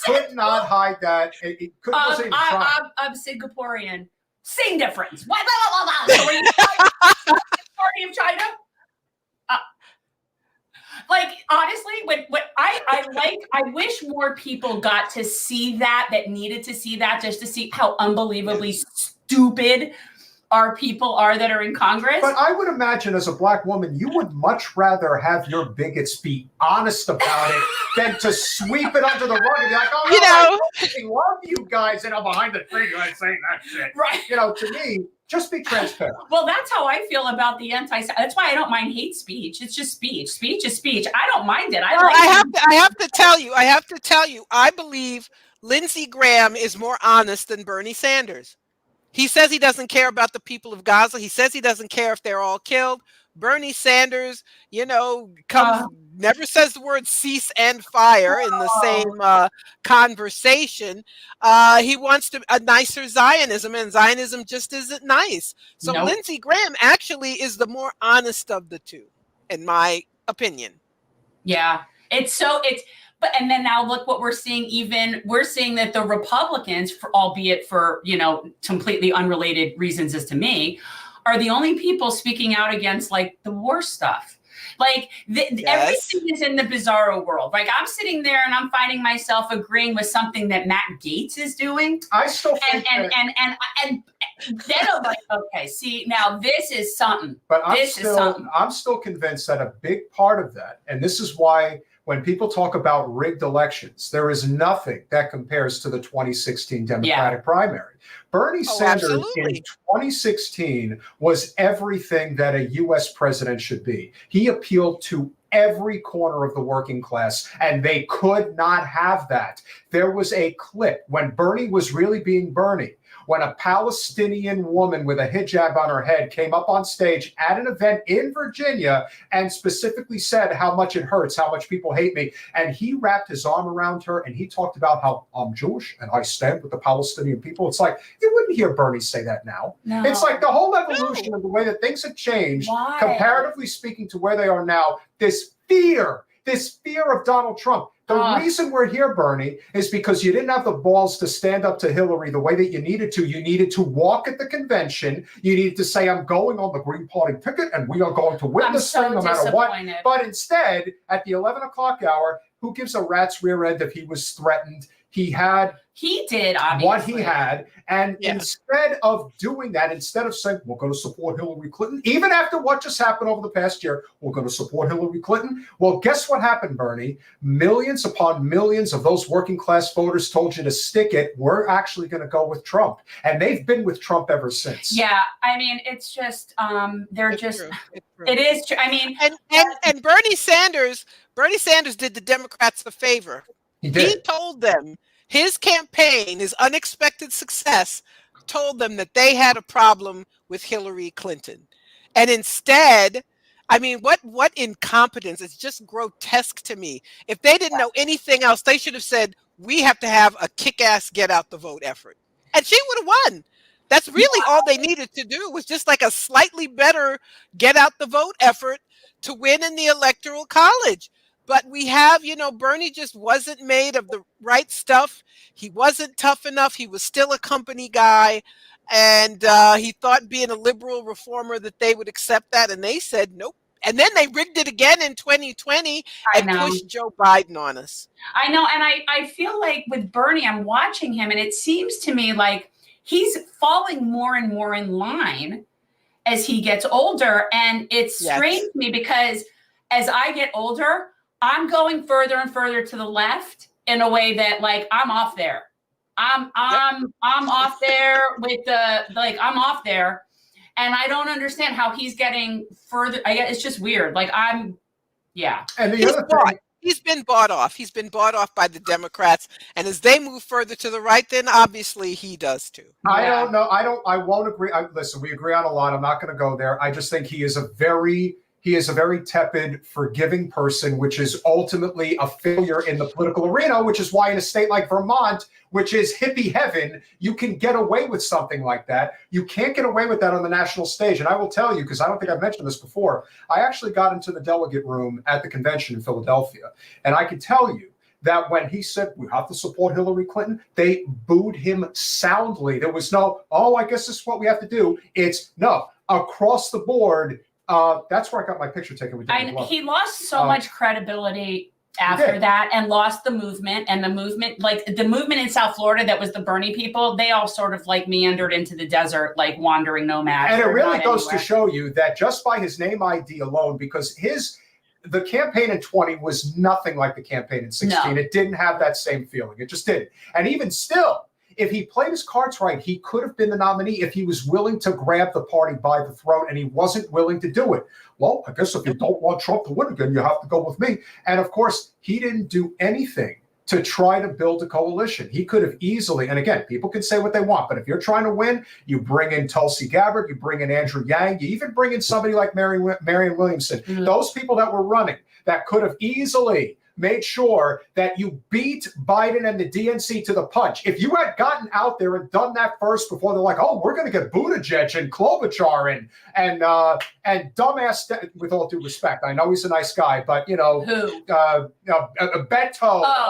[SPEAKER 1] could not hide that. He wasn't even trying.
[SPEAKER 2] I'm Singaporean. Same difference. What? So are you Party of China? Honestly, what I wish more people got to see that needed to see that, just to see how unbelievably stupid our people are that are in Congress.
[SPEAKER 1] But I would imagine as a Black woman, you would much rather have your bigots be honest about it than to sweep it under the rug and be like, I love you guys, and I'm behind the thing and saying that shit.
[SPEAKER 2] Right.
[SPEAKER 1] To me, just be transparent.
[SPEAKER 2] Well, that's how I feel about the that's why I don't mind hate speech. It's just speech. Speech is speech. I don't mind it.
[SPEAKER 3] I have to tell you, I believe Lindsey Graham is more honest than Bernie Sanders. He says he doesn't care about the people of Gaza. He says he doesn't care if they're all killed. Bernie Sanders, never says the word cease and fire in the same conversation. He wants a nicer Zionism, and Zionism just isn't nice. So
[SPEAKER 2] Nope.
[SPEAKER 3] Lindsey Graham actually is the more honest of the two, in my opinion.
[SPEAKER 2] Yeah, but and then now look what we're seeing. We're seeing that the Republicans, albeit for completely unrelated reasons as to me, are the only people speaking out against like the war stuff. Like everything is in the bizarro world. Like I'm sitting there and I'm finding myself agreeing with something that Matt Gaetz is doing.
[SPEAKER 1] I still think
[SPEAKER 2] and then I'm like, okay, see, now this is something.
[SPEAKER 1] But I'm still convinced that a big part of that, and this is why when people talk about rigged elections, there is nothing that compares to the 2016 Democratic primary. Bernie Sanders in 2016 was everything that a U.S. president should be. He appealed to every corner of the working class, and they could not have that. There was a clip when Bernie was really being Bernie, when a Palestinian woman with a hijab on her head came up on stage at an event in Virginia and specifically said how much it hurts, how much people hate me. And he wrapped his arm around her and he talked about how I'm Jewish and I stand with the Palestinian people. It's like, you wouldn't hear Bernie say that now.
[SPEAKER 2] No.
[SPEAKER 1] It's like the whole evolution of the way that things have changed, comparatively speaking to where they are now, this fear of Donald Trump. The reason we're here, Bernie, is because you didn't have the balls to stand up to Hillary the way that you needed to. You needed to walk at the convention. You needed to say, I'm going on the Green Party ticket and we are going to win this thing no matter what. But instead, at the 11 o'clock hour, who gives a rat's rear end if he was threatened? He did, obviously. What he had. And instead of doing that, instead of saying, we're going to support Hillary Clinton, even after what just happened over the past year, we're going to support Hillary Clinton. Well, guess what happened, Bernie? Millions upon millions of those working class voters told you to stick it. We're actually going to go with Trump. And they've been with Trump ever since.
[SPEAKER 2] Yeah. I mean, it's just, it is true. I mean,
[SPEAKER 3] and Bernie Sanders did the Democrats a favor.
[SPEAKER 1] He did.
[SPEAKER 3] He told them, his campaign, his unexpected success, told them that they had a problem with Hillary Clinton. And instead, I mean, what incompetence. It's just grotesque to me. If they didn't know anything else, they should have said, we have to have a kick-ass get out the vote effort. And she would have won. That's really all they needed to do, was just like a slightly better get out the vote effort to win in the Electoral College. But we have, Bernie just wasn't made of the right stuff. He wasn't tough enough. He was still a company guy. And he thought being a liberal reformer that they would accept that. And they said, nope. And then they rigged it again in 2020 and pushed Joe Biden on us.
[SPEAKER 2] I know. And I feel like with Bernie, I'm watching him and it seems to me like he's falling more and more in line as he gets older. And it's strange to me because as I get older, I'm going further and further to the left in a way that like I'm off there. I'm off there with I'm off there. And I don't understand how he's getting further. I guess it's just weird. Like And
[SPEAKER 3] the other thing, he's been bought off. He's been bought off by the Democrats. And as they move further to the right, then obviously he does too.
[SPEAKER 1] I don't know. I won't agree. Listen, we agree on a lot. I'm not going to go there. I just think he is a very tepid, forgiving person, which is ultimately a failure in the political arena, which is why in a state like Vermont, which is hippie heaven, you can get away with something like that. You can't get away with that on the national stage. And I will tell you, because I don't think I've mentioned this before, I actually got into the delegate room at the convention in Philadelphia. And I can tell you that when he said, we have to support Hillary Clinton, they booed him soundly. There was no, I guess this is what we have to do. It's no, across the board. That's where I got my picture taken with David Love.
[SPEAKER 2] He lost so much credibility after that and lost the movement. And the movement in South Florida that was the Bernie people, they all sort of like meandered into the desert, like wandering nomads.
[SPEAKER 1] And it really goes to show you that just by his name ID alone, because the campaign in 20 was nothing like the campaign in 16. No. It didn't have that same feeling. It just didn't. And even still, if he played his cards right, he could have been the nominee if he was willing to grab the party by the throat, and he wasn't willing to do it. Well, I guess if you don't want Trump to win again, you have to go with me. And of course, he didn't do anything to try to build a coalition. He could have easily, and again, people can say what they want, but if you're trying to win, you bring in Tulsi Gabbard, you bring in Andrew Yang, you even bring in somebody like Marianne Williamson. Those people that were running that could have easily made sure that you beat Biden and the DNC to the punch. If you had gotten out there and done that first before they're like, oh, we're going to get Buttigieg and Klobuchar and dumbass, with all due respect, I know he's a nice guy, but Beto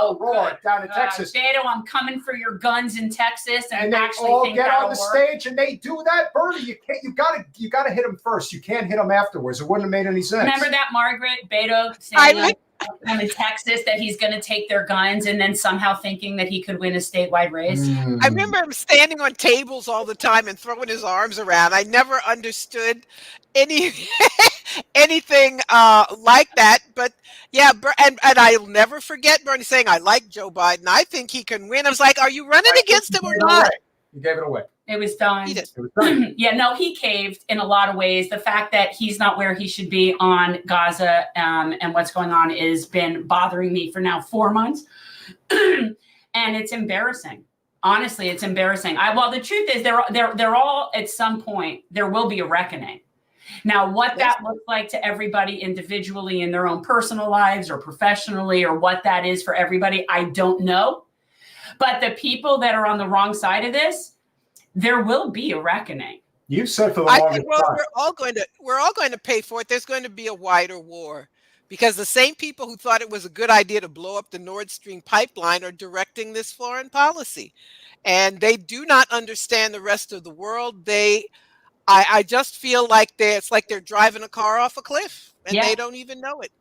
[SPEAKER 1] O'Rourke down in Texas.
[SPEAKER 2] Beto, I'm coming for your guns in Texas,
[SPEAKER 1] and they
[SPEAKER 2] actually
[SPEAKER 1] all
[SPEAKER 2] think
[SPEAKER 1] get on
[SPEAKER 2] that'll
[SPEAKER 1] the
[SPEAKER 2] work.
[SPEAKER 1] stage and they do that. Bernie, you gotta hit them first. You can't hit them afterwards. It wouldn't have made any sense.
[SPEAKER 2] Remember that Margaret Beto saying in Texas that he's going to take their guns, and then somehow thinking that he could win a statewide race.
[SPEAKER 3] I remember him standing on tables all the time and throwing his arms around. I never understood anything like that. But yeah, and I'll never forget Bernie saying, I like Joe Biden. I think he can win. I was like, are you running against him or not?
[SPEAKER 1] You gave it away.
[SPEAKER 2] It was done.
[SPEAKER 3] He did.
[SPEAKER 1] It was done.
[SPEAKER 2] Yeah, no, he caved in a lot of ways. The fact that he's not where he should be on Gaza and what's going on has been bothering me for now 4 months. And it's embarrassing. Honestly, it's embarrassing. Well, the truth is they're all, at some point, there will be a reckoning. Now, what that looks like to everybody individually in their own personal lives or professionally, or what that is for everybody, I don't know. But the people that are on the wrong side of this, there will be a reckoning.
[SPEAKER 1] You've said for the longest time.
[SPEAKER 3] We're all going to pay for it. There's going to be a wider war, because the same people who thought it was a good idea to blow up the Nord Stream pipeline are directing this foreign policy, and they do not understand the rest of the world. I just feel like it's like they're driving a car off a cliff, and they don't even know it.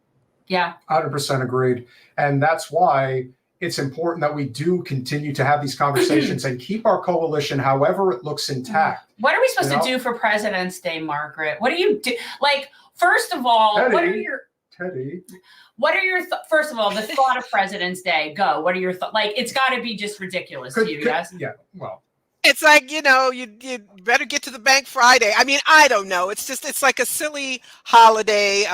[SPEAKER 2] Yeah,
[SPEAKER 1] 100% agreed, and that's why it's important that we do continue to have these conversations and keep our coalition, however it looks, intact.
[SPEAKER 2] What are we supposed to do for President's Day, Margaret? What do you do? Like, first of all, what are your first of all, the thought of President's Day? Go. What are your thoughts? Like, it's got to be just ridiculous to you, yes?
[SPEAKER 1] Yeah. Well,
[SPEAKER 3] it's like, you better get to the bank Friday. I mean, I don't know. It's like a silly holiday.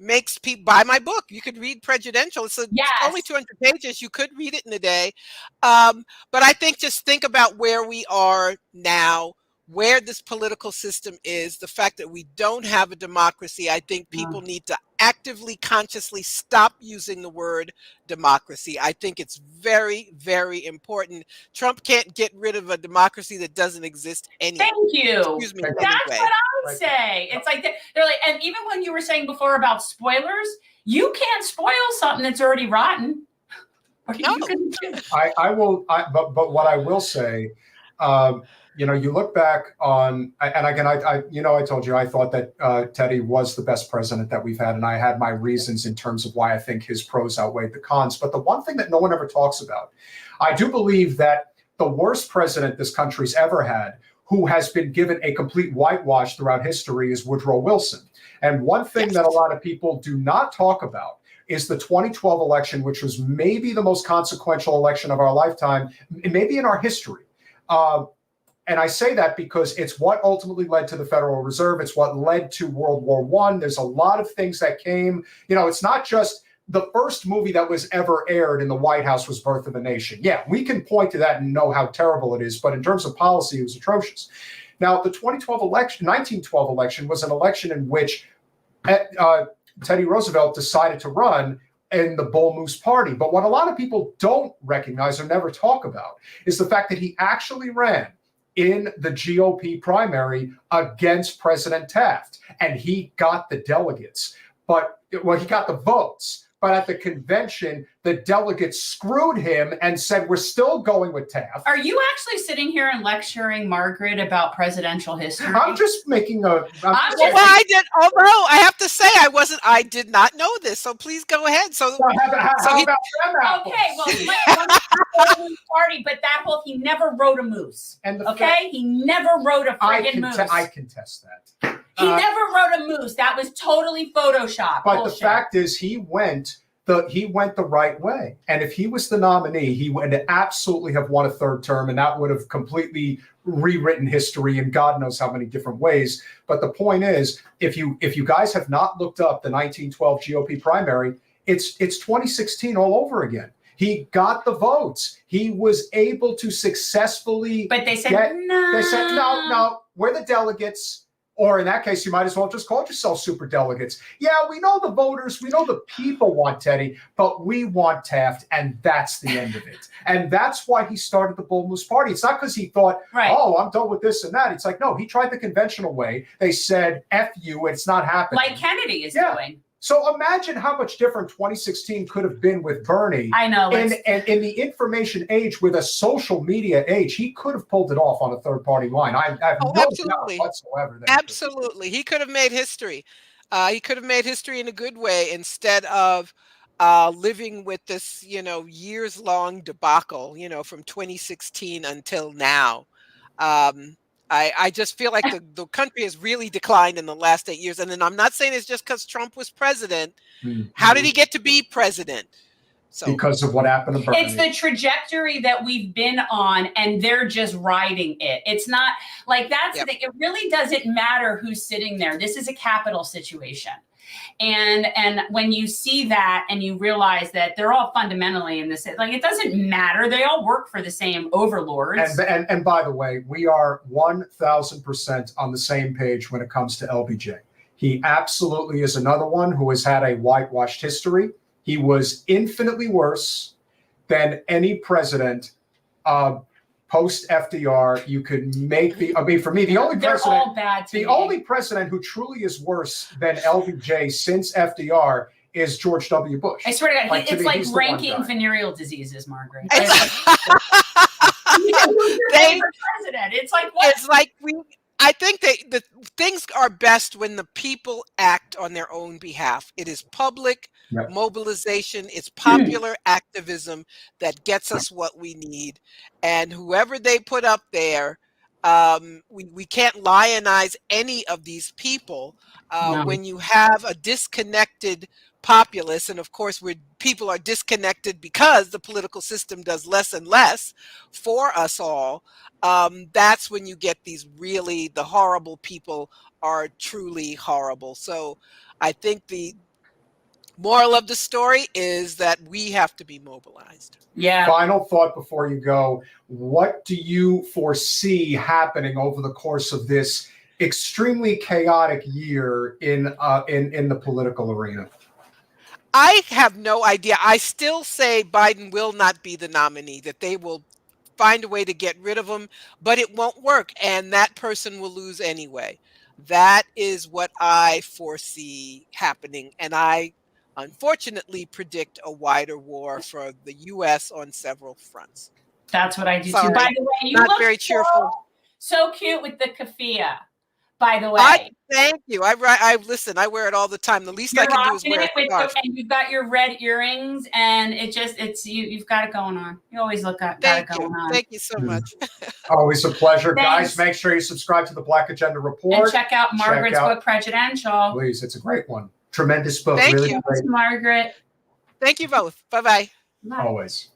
[SPEAKER 3] Makes people buy my book. You could read Presidential. It's only 200 pages. You could read it in a day. But I think about where we are now, where this political system is, the fact that we don't have a democracy. I think people need to actively, consciously stop using the word democracy. I think it's very, very important. Trump can't get rid of a democracy that doesn't exist anymore.
[SPEAKER 2] Thank you.
[SPEAKER 3] Excuse me.
[SPEAKER 2] That's what I would say. It's like they're like, and even when you were saying before about spoilers, you can't spoil something that's already rotten.
[SPEAKER 3] No.
[SPEAKER 1] I will. But what I will say, you look back on, and again, I told you I thought that Teddy was the best president that we've had, and I had my reasons in terms of why I think his pros outweighed the cons. But the one thing that no one ever talks about, I do believe that the worst president this country's ever had, who has been given a complete whitewash throughout history, is Woodrow Wilson. And one thing that a lot of people do not talk about is the 2012 election, which was maybe the most consequential election of our lifetime, maybe in our history. And I say that because it's what ultimately led to the Federal Reserve. It's what led to World War I. There's a lot of things that came. It's not just the first movie that was ever aired in the White House was Birth of a Nation. Yeah, we can point to that and know how terrible it is. But in terms of policy, it was atrocious. Now, the 1912 election was an election in which Teddy Roosevelt decided to run in the Bull Moose Party. But what a lot of people don't recognize or never talk about is the fact that he actually ran in the GOP primary against President Taft. And he got the delegates, he got the votes. But at the convention, the delegates screwed him and said, we're still going with Taft.
[SPEAKER 2] Are you actually sitting here and lecturing Margaret about presidential history?
[SPEAKER 1] I'm just making
[SPEAKER 3] I did. Although I have to say, I did not know this. So please go ahead. So
[SPEAKER 2] okay, well, party, but he never rode a moose. He never rode a friggin' moose.
[SPEAKER 1] I contest that.
[SPEAKER 2] He never rode a moose. That was totally Photoshopped.
[SPEAKER 1] But the fact is, he went the right way. And if he was the nominee, he would absolutely have won a third term, and that would have completely rewritten history in God knows how many different ways. But the point is, if you guys have not looked up the 1912 GOP primary, it's 2016 all over again. He got the votes. He was able to successfully.
[SPEAKER 2] But they said no.
[SPEAKER 1] They said no. We're the delegates. Or in that case, you might as well just call yourself super delegates. Yeah, we know the voters, we know the people want Teddy, but we want Taft, and that's the end of it. And that's why he started the Bull Moose Party. It's not because he thought, oh, I'm done with this and that. It's like, no, he tried the conventional way. They said, F you, it's not happening.
[SPEAKER 2] Like Kennedy is doing.
[SPEAKER 1] So imagine how much different 2016 could have been with Bernie.
[SPEAKER 2] I know.
[SPEAKER 1] And in the information age, with a social media age, he could have pulled it off on a third party line. I have no doubt whatsoever.
[SPEAKER 3] Absolutely. He could have made history. He could have made history in a good way instead of living with this, years long debacle, from 2016 until now. I just feel like the country has really declined in the last 8 years. And then I'm not saying it's just because Trump was president. How did he get to be president?
[SPEAKER 1] Because of what happened to Bernie.
[SPEAKER 2] It's the trajectory that we've been on, and they're just riding it. It's not like that's the thing. It really doesn't matter who's sitting there. This is a capital situation. And when you see that and you realize that they're all fundamentally in this, like, it doesn't matter. They all work for the same overlords.
[SPEAKER 1] And by the way, we are 1,000% on the same page when it comes to LBJ. He absolutely is another one who has had a whitewashed history. He was infinitely worse than any president post FDR. You could make for me, the only president who truly is worse than LBJ since FDR is George W. Bush.
[SPEAKER 2] I swear to God, it's like ranking venereal diseases, Margaret. It's like what?
[SPEAKER 3] It's like I think the things are best when the people act on their own behalf. It is public mobilization. It's popular activism that gets us what we need. And whoever they put up there, we can't lionize any of these people when you have a disconnected populace. And of course, people are disconnected because the political system does less and less for us all. That's when you get the horrible people are truly horrible. So I think the moral of the story is that we have to be mobilized.
[SPEAKER 2] Yeah.
[SPEAKER 1] Final thought before you go. What do you foresee happening over the course of this extremely chaotic year in the political arena?
[SPEAKER 3] I have no idea. I still say Biden will not be the nominee, that they will find a way to get rid of him, but it won't work. And that person will lose anyway. That is what I foresee happening. And I unfortunately predict a wider war for the U.S. on several fronts.
[SPEAKER 2] That's what I do too. By the way, you
[SPEAKER 3] not
[SPEAKER 2] look
[SPEAKER 3] very cheerful.
[SPEAKER 2] So cute with the keffiyeh. By the way,
[SPEAKER 3] thank you. I listen. I wear it all the time. The least I can do is wear it.
[SPEAKER 2] And you've got your red earrings, and you've got it going on. You always got it going on.
[SPEAKER 3] Thank you so much.
[SPEAKER 1] Always a pleasure, guys. Make sure you subscribe to the Black Agenda Report
[SPEAKER 2] and check out Margaret's book, Presidential.
[SPEAKER 1] Please, it's a great one. Tremendous book.
[SPEAKER 3] Thank
[SPEAKER 1] really
[SPEAKER 3] you,
[SPEAKER 1] great.
[SPEAKER 2] Margaret.
[SPEAKER 3] Thank you both. Bye-bye.
[SPEAKER 1] Always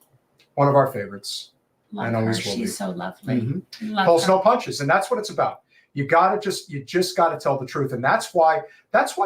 [SPEAKER 1] one of our favorites.
[SPEAKER 2] Love
[SPEAKER 1] and
[SPEAKER 2] her.
[SPEAKER 1] always will be.
[SPEAKER 2] She's so lovely.
[SPEAKER 1] Pulls no punches, and that's what it's about. You just got to tell the truth, and that's why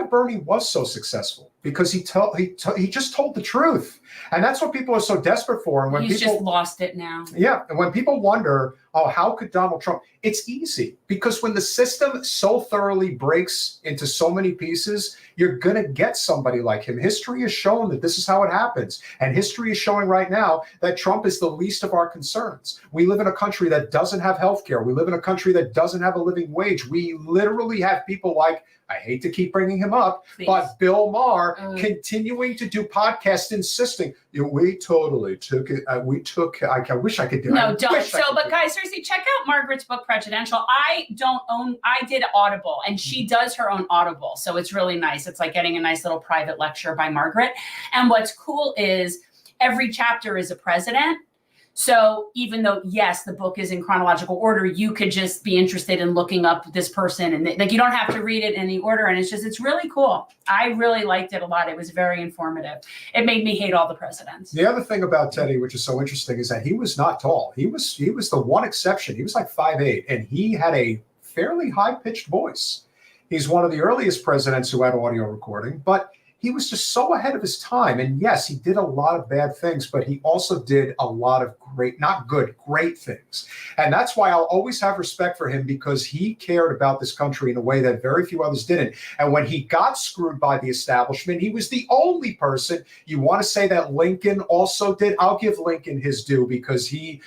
[SPEAKER 1] Bernie was so successful, because he just told the truth, and that's what people are so desperate for. And when
[SPEAKER 2] he's just lost it now.
[SPEAKER 1] Yeah, and when people wonder, oh, how could Donald Trump? It's easy, because when the system so thoroughly breaks into so many pieces, you're gonna get somebody like him. History has shown that this is how it happens, and history is showing right now that Trump is the least of our concerns. We live in a country that doesn't have health care. We live in a country that doesn't have a living wage. We literally have people like, I hate to keep bringing him up, but Bill Maher continuing to do podcasts insisting, we totally took it. I wish I could do it.
[SPEAKER 2] No, don't. But guys, seriously, check out Margaret's book, Presidential. I did Audible, and she does her own Audible. So it's really nice. It's like getting a nice little private lecture by Margaret. And what's cool is every chapter is a president. So even though, yes, the book is in chronological order, you could just be interested in looking up this person, and like, you don't have to read it in any order. And it's really cool. I really liked it a lot. It was very informative. It made me hate all the presidents.
[SPEAKER 1] The other thing about Teddy, which is so interesting, is that he was not tall. He was the one exception. He was like 5'8", and he had a fairly high-pitched voice. He's one of the earliest presidents who had audio recording, but he was just so ahead of his time. And yes, he did a lot of bad things, but he also did a lot of great, not good, great things. And that's why I'll always have respect for him, because he cared about this country in a way that very few others didn't. And when he got screwed by the establishment, he was the only person. You want to say that Lincoln also did? I'll give Lincoln his due, because he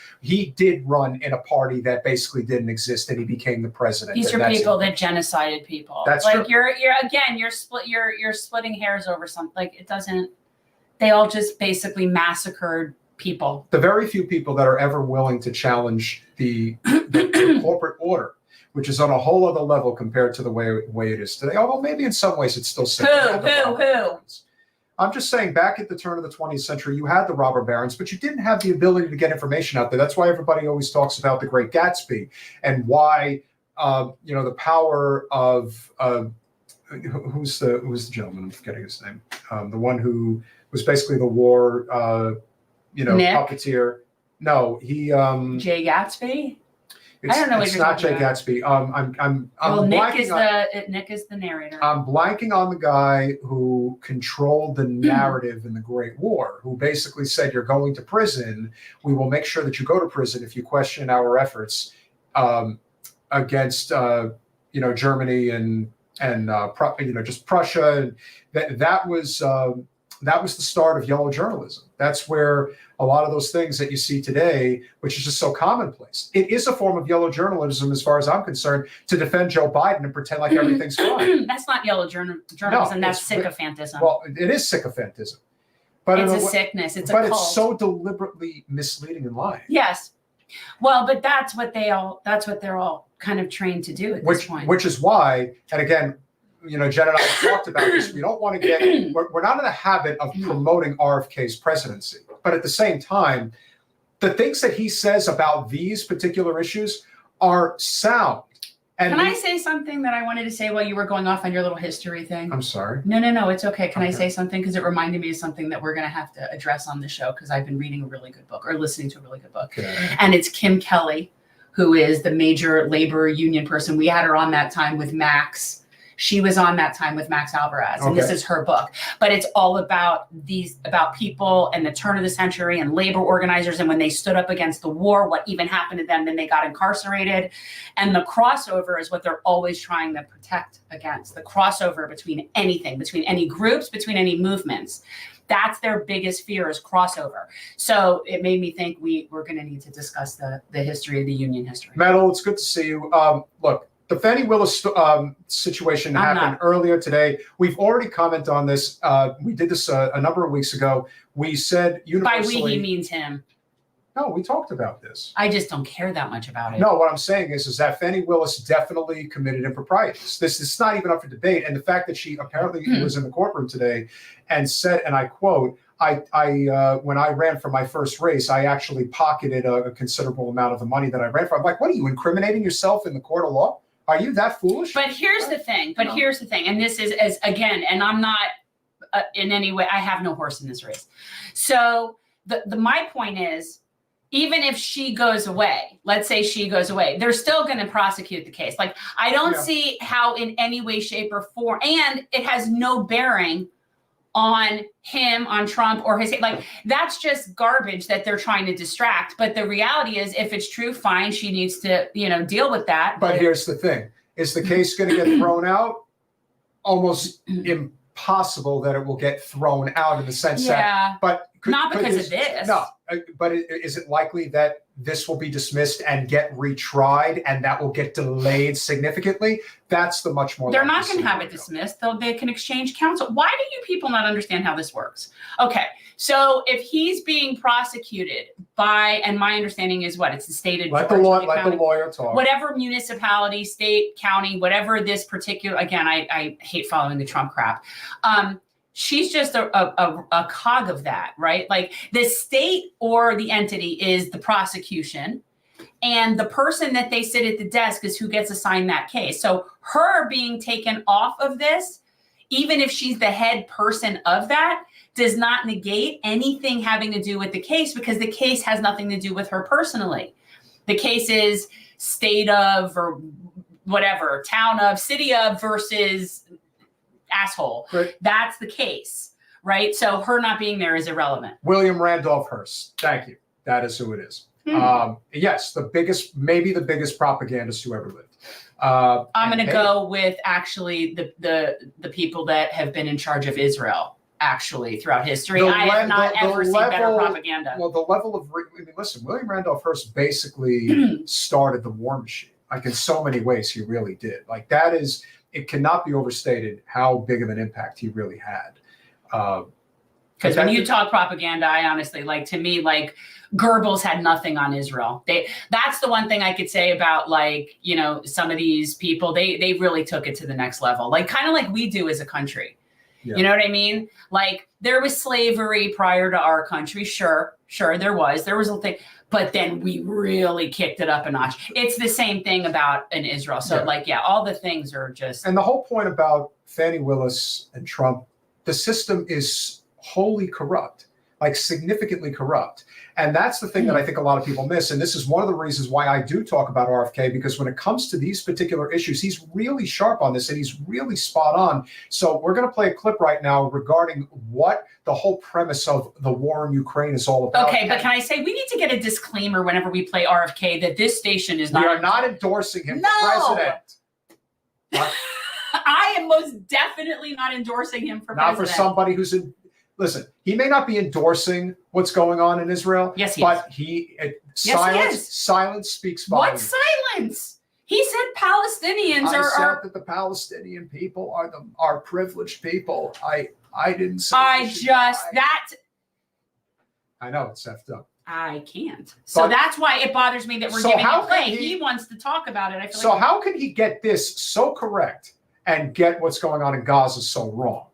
[SPEAKER 1] did run in a party that basically didn't exist, and he became the president.
[SPEAKER 2] These are people that genocided people.
[SPEAKER 1] That's
[SPEAKER 2] like
[SPEAKER 1] true.
[SPEAKER 2] You're splitting hairs over something. Like, it doesn't. They all just basically massacred people.
[SPEAKER 1] The very few people that are ever willing to challenge the corporate order, which is on a whole other level compared to the way it is today. Although maybe in some ways it's still simple.
[SPEAKER 2] Who?
[SPEAKER 1] I'm just saying, back at the turn of the 20th century, you had the robber barons, but you didn't have the ability to get information out there. That's why everybody always talks about the Great Gatsby, and why the power of who's the gentleman? I'm forgetting his name. The one who was basically the war
[SPEAKER 2] Nick?
[SPEAKER 1] puppeteer. No, he
[SPEAKER 2] Jay Gatsby. I don't know what
[SPEAKER 1] it's
[SPEAKER 2] you're
[SPEAKER 1] not
[SPEAKER 2] talking
[SPEAKER 1] Jay
[SPEAKER 2] about.
[SPEAKER 1] Gatsby.
[SPEAKER 2] Nick is the narrator.
[SPEAKER 1] I'm blanking on the guy who controlled the narrative in the Great War, who basically said, you're going to prison. We will make sure that you go to prison if you question our efforts against Germany and just Prussia. And that was the start of yellow journalism. That's where a lot of those things that you see today, which is just so commonplace. It is a form of yellow journalism, as far as I'm concerned, to defend Joe Biden and pretend like everything's fine.
[SPEAKER 2] That's not yellow journalism. That's sycophantism.
[SPEAKER 1] Well, it is sycophantism. But
[SPEAKER 2] it's a sickness. It's a
[SPEAKER 1] but
[SPEAKER 2] cult.
[SPEAKER 1] It's so deliberately misleading and lying.
[SPEAKER 2] Yes. Well, but that's what they're all kind of trained to do at this point.
[SPEAKER 1] Which is why, and again, Jen and I talked about this. We don't want to get, we're not in the habit of promoting RFK's presidency. But at the same time, the things that he says about these particular issues are sound. And
[SPEAKER 2] Can I say something that I wanted to say while you were going off on your little history thing?
[SPEAKER 1] I'm sorry.
[SPEAKER 2] No, it's okay. Can I say something? Because it reminded me of something that we're going to have to address on the show, because I've been reading a really good book, or listening to a really good book.
[SPEAKER 1] Okay.
[SPEAKER 2] And it's Kim Kelly, who is the major labor union person. We had her on that time with Max. She was on that time with Max Alvarez, and this is her book. But it's all about people and the turn of the century and labor organizers, and when they stood up against the war, what even happened to them, then they got incarcerated. And the crossover is what they're always trying to protect against, the crossover between anything, between any groups, between any movements. That's their biggest fear, is crossover. So it made me think we're going to need to discuss the history of the union history.
[SPEAKER 1] Metal, it's good to see you. Look, the Fannie Willis situation happened earlier today. We've already commented on this. We did this a number of weeks ago. We said universally.
[SPEAKER 2] By we, he means him.
[SPEAKER 1] No, we talked about this.
[SPEAKER 2] I just don't care that much about it.
[SPEAKER 1] No, what I'm saying is that Fannie Willis definitely committed improprieties. This is not even up for debate. And the fact that she apparently was in the courtroom today and said, and I quote, I when I ran for my first race, I actually pocketed a considerable amount of the money that I ran for. I'm like, what are you, incriminating yourself in the court of law? Are you that foolish?
[SPEAKER 2] But here's the thing. And this is, again, and I'm not in any way, I have no horse in this race. So my point is, even if she goes away, let's say she goes away, they're still going to prosecute the case. Like, I don't see how in any way, shape, or form, and it has no bearing on him, on Trump, or his, like, that's just garbage that they're trying to distract. But the reality is, if it's true, fine, she needs to, deal with that.
[SPEAKER 1] But here's the thing. Is the case going to get thrown out? Almost impossible that it will get thrown out, in the sense that, but
[SPEAKER 2] not because of this.
[SPEAKER 1] No, but is it likely that this will be dismissed and get retried, and that will get delayed significantly? That's the much more.
[SPEAKER 2] They're not going to have it dismissed. They can exchange counsel. Why do you people not understand how this works? Okay, so if he's being prosecuted by, and my understanding is what, it's the state of
[SPEAKER 1] let the lawyer talk.
[SPEAKER 2] Whatever municipality, state, county, whatever this particular. Again, I hate following the Trump crap. She's just a cog of that, right? Like, the state or the entity is the prosecution, and the person that they sit at the desk is who gets assigned that case. So her being taken off of this, even if she's the head person of that, does not negate anything having to do with the case, because the case has nothing to do with her personally. The case is state of, or whatever, town of, city of versus asshole.
[SPEAKER 1] Right.
[SPEAKER 2] That's the case, right? So her not being there is irrelevant.
[SPEAKER 1] William Randolph Hearst. Thank you. That is who it is. Yes, maybe the biggest propagandist who ever lived.
[SPEAKER 2] I'm going to go with actually the people that have been in charge of Israel. Actually, throughout history, I have not ever seen better propaganda.
[SPEAKER 1] Well, the level of, listen, William Randolph Hearst basically started the war machine. Like in so many ways, he really did. Like that is, it cannot be overstated how big of an impact he really had.
[SPEAKER 2] Because when you talk propaganda, I honestly, like, to me, like, Goebbels had nothing on Israel. That's the one thing I could say about, like, you know, some of these people, they really took it to the next level. Like, kind of like we do as a country. Yeah. You know what I mean? Like, there was slavery prior to our country. Sure, there was a thing. But then we really kicked it up a notch. It's the same thing about in Israel. So, all the things are just...
[SPEAKER 1] And the whole point about Fannie Willis and Trump, the system is wholly corrupt, like significantly corrupt. And that's the thing that I think a lot of people miss. And this is one of the reasons why I do talk about RFK, because when it comes to these particular issues, he's really sharp on this and he's really spot on. So we're going to play a clip right now regarding what the whole premise of the war in Ukraine is all about.
[SPEAKER 2] Okay, but can I say we need to get a disclaimer whenever we play RFK that this station is not...
[SPEAKER 1] We are not endorsing him for president.
[SPEAKER 2] I am most definitely not endorsing him for president.
[SPEAKER 1] Not for somebody who's in... Listen, he may not be endorsing what's going on in Israel.
[SPEAKER 2] Yes, he
[SPEAKER 1] but
[SPEAKER 2] is.
[SPEAKER 1] Silence speaks volumes.
[SPEAKER 2] What silence? He said Palestinians
[SPEAKER 1] I said that the Palestinian people are privileged people. I didn't say... I know, it's effed up.
[SPEAKER 2] I can't. So that's why it bothers me that we're giving him play. He wants to talk about it.
[SPEAKER 1] How can he get this so correct and get what's going on in Gaza so wrong?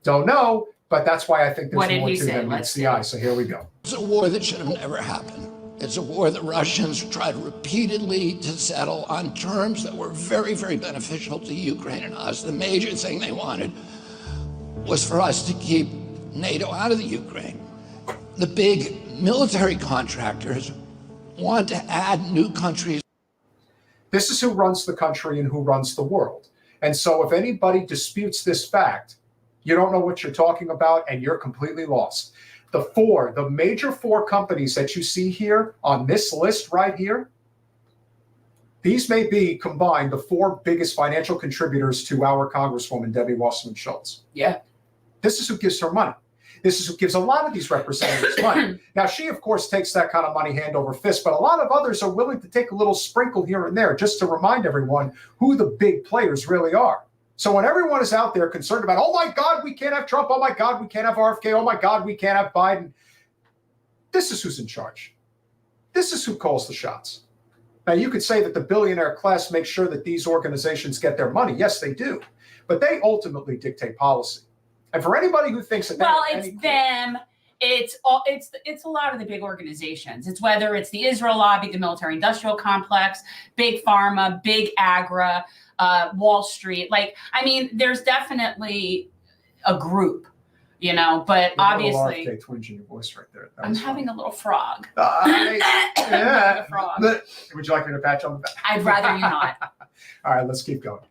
[SPEAKER 1] Don't know. But that's why I think there's more to than meets the eye. So here we go.
[SPEAKER 10] It's a war that should have never happened. It's a war that Russians tried repeatedly to settle on terms that were very, very beneficial to Ukraine and us. The major thing they wanted was for us to keep NATO out of the Ukraine. The big military contractors want to add new countries.
[SPEAKER 1] This is who runs the country and who runs the world. And so if anybody disputes this fact, you don't know what you're talking about, and you're completely lost. The major four companies that you see here on this list right here, these may be combined the four biggest financial contributors to our Congresswoman, Debbie Wasserman Schultz.
[SPEAKER 2] Yeah.
[SPEAKER 1] This is who gives her money. This is who gives a lot of these representatives money. Now, she, of course, takes that kind of money hand over fist, but a lot of others are willing to take a little sprinkle here and there just to remind everyone who the big players really are. So when everyone is out there concerned about, oh my God, we can't have Trump. Oh my God, we can't have RFK. Oh my God, we can't have Biden. This is who's in charge. This is who calls the shots. Now, you could say that the billionaire class makes sure that these organizations get their money. Yes, they do. But they ultimately dictate policy. And for anybody who thinks that...
[SPEAKER 2] Well, it's them. It's a lot of the big organizations. It's whether it's the Israel lobby, the military industrial complex, big pharma, big agra, Wall Street. Like, I mean, there's definitely a group, you know, but obviously...
[SPEAKER 1] RFK twinge in your voice right there.
[SPEAKER 2] I'm having a little frog.
[SPEAKER 1] Yeah.
[SPEAKER 2] Frog.
[SPEAKER 1] Would you like me to patch on the back?
[SPEAKER 2] I'd rather you not.
[SPEAKER 1] All right, let's keep going.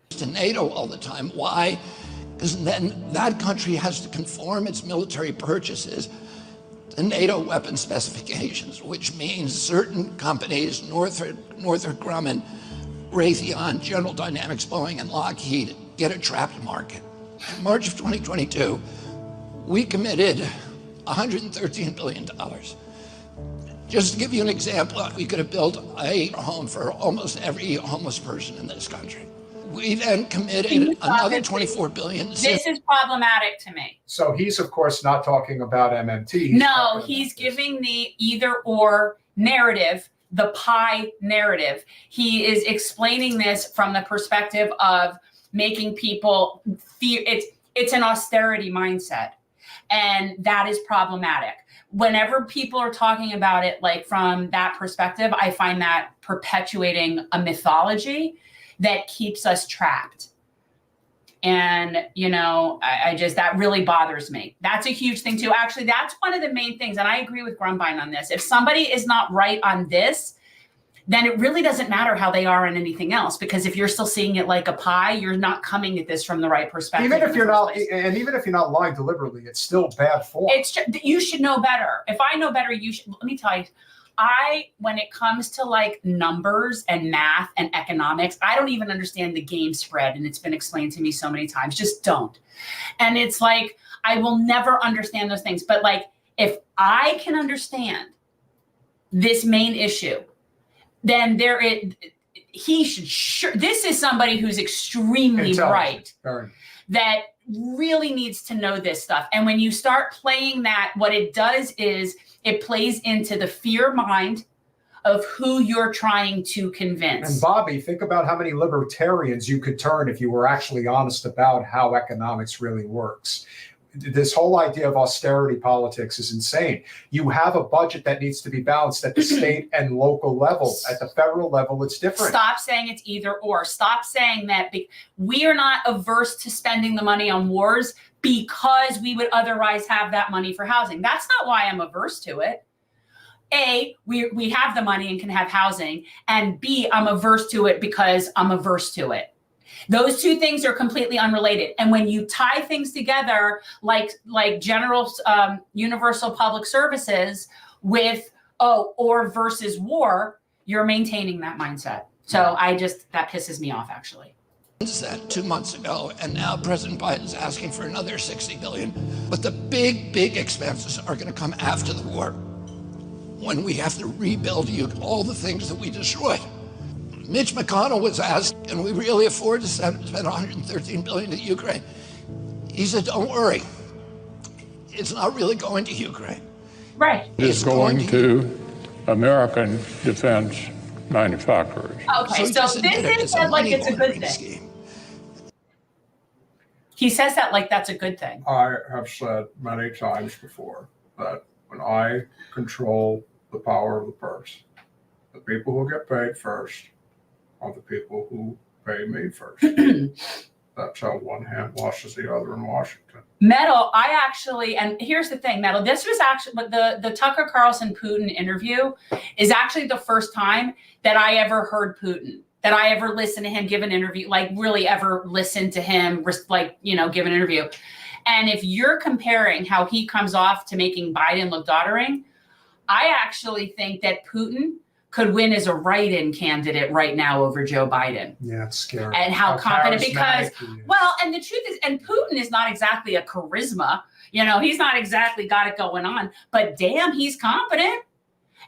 [SPEAKER 10] To NATO all the time. Why? Because then that country has to conform its military purchases to NATO weapon specifications, which means certain companies, Northrop Grumman, Raytheon, General Dynamics, Boeing, and Lockheed, get a trapped market. In March of 2022, we committed $113 billion. Just to give you an example, we could have built a home for almost every homeless person in this country. We then committed another $24 billion.
[SPEAKER 2] This is problematic to me.
[SPEAKER 1] So he's, of course, not talking about MMT.
[SPEAKER 2] No, he's giving the either or narrative, the pie narrative. He is explaining this from the perspective of making people feel it's an austerity mindset. And that is problematic. Whenever people are talking about it, like from that perspective, I find that perpetuating a mythology that keeps us trapped. And, you know, I just, that really bothers me. That's a huge thing too. Actually, that's one of the main things. And I agree with Grumbine on this. If somebody is not right on this, then it really doesn't matter how they are on anything else, because if you're still seeing it like a pie, you're not coming at this from the right perspective.
[SPEAKER 1] Even if you're not lying deliberately, it's still bad form.
[SPEAKER 2] You should know better. If I know better, you should. Let me tell you, when it comes to like numbers and math and economics, I don't even understand the game spread, and it's been explained to me so many times. Just don't. And it's like, I will never understand those things. But like, if I can understand this main issue, then he should this is somebody who's extremely bright, that really needs to know this stuff. And when you start playing that, what it does is it plays into the fear mind of who you're trying to convince.
[SPEAKER 1] And Bobby, think about how many libertarians you could turn if you were actually honest about how economics really works. This whole idea of austerity politics is insane. You have a budget that needs to be balanced at the state and local level. At the federal level, it's different.
[SPEAKER 2] Stop saying it's either or. Stop saying that we are not averse to spending the money on wars because we would otherwise have that money for housing. That's not why I'm averse to it. A, we have the money and can have housing. And B, I'm averse to it because I'm averse to it. Those two things are completely unrelated. And when you tie things together, like general universal public services with, or versus war, you're maintaining that mindset. So that pisses me off, actually.
[SPEAKER 10] That 2 months ago, and now President Biden's asking for another $60 billion. But the big expenses are going to come after the war, when we have to rebuild all the things that we destroyed. Mitch McConnell was asked, can we really afford to spend $113 billion to Ukraine? He said, don't worry. It's not really going to Ukraine.
[SPEAKER 2] Right.
[SPEAKER 11] It's going to American defense manufacturers.
[SPEAKER 2] Okay, so this is said like it's a good thing. He says that like that's a good thing.
[SPEAKER 1] I have said many times before that when I control the power of the purse, the people who get paid first are the people who pay me first. That's how one hand washes the other in Washington.
[SPEAKER 2] Metal, and here's the thing, Metal, this was actually, the Tucker Carlson Putin interview is actually the first time that I ever heard Putin, that I ever listened to him give an interview, like really ever listened to him, like, give an interview. And if you're comparing how he comes off to making Biden look doddering, I actually think that Putin could win as a write-in candidate right now over Joe Biden.
[SPEAKER 1] Yeah, it's scary.
[SPEAKER 2] And how confident, because, and the truth is, and Putin is not exactly a charisma, he's not exactly got it going on, but damn, he's confident.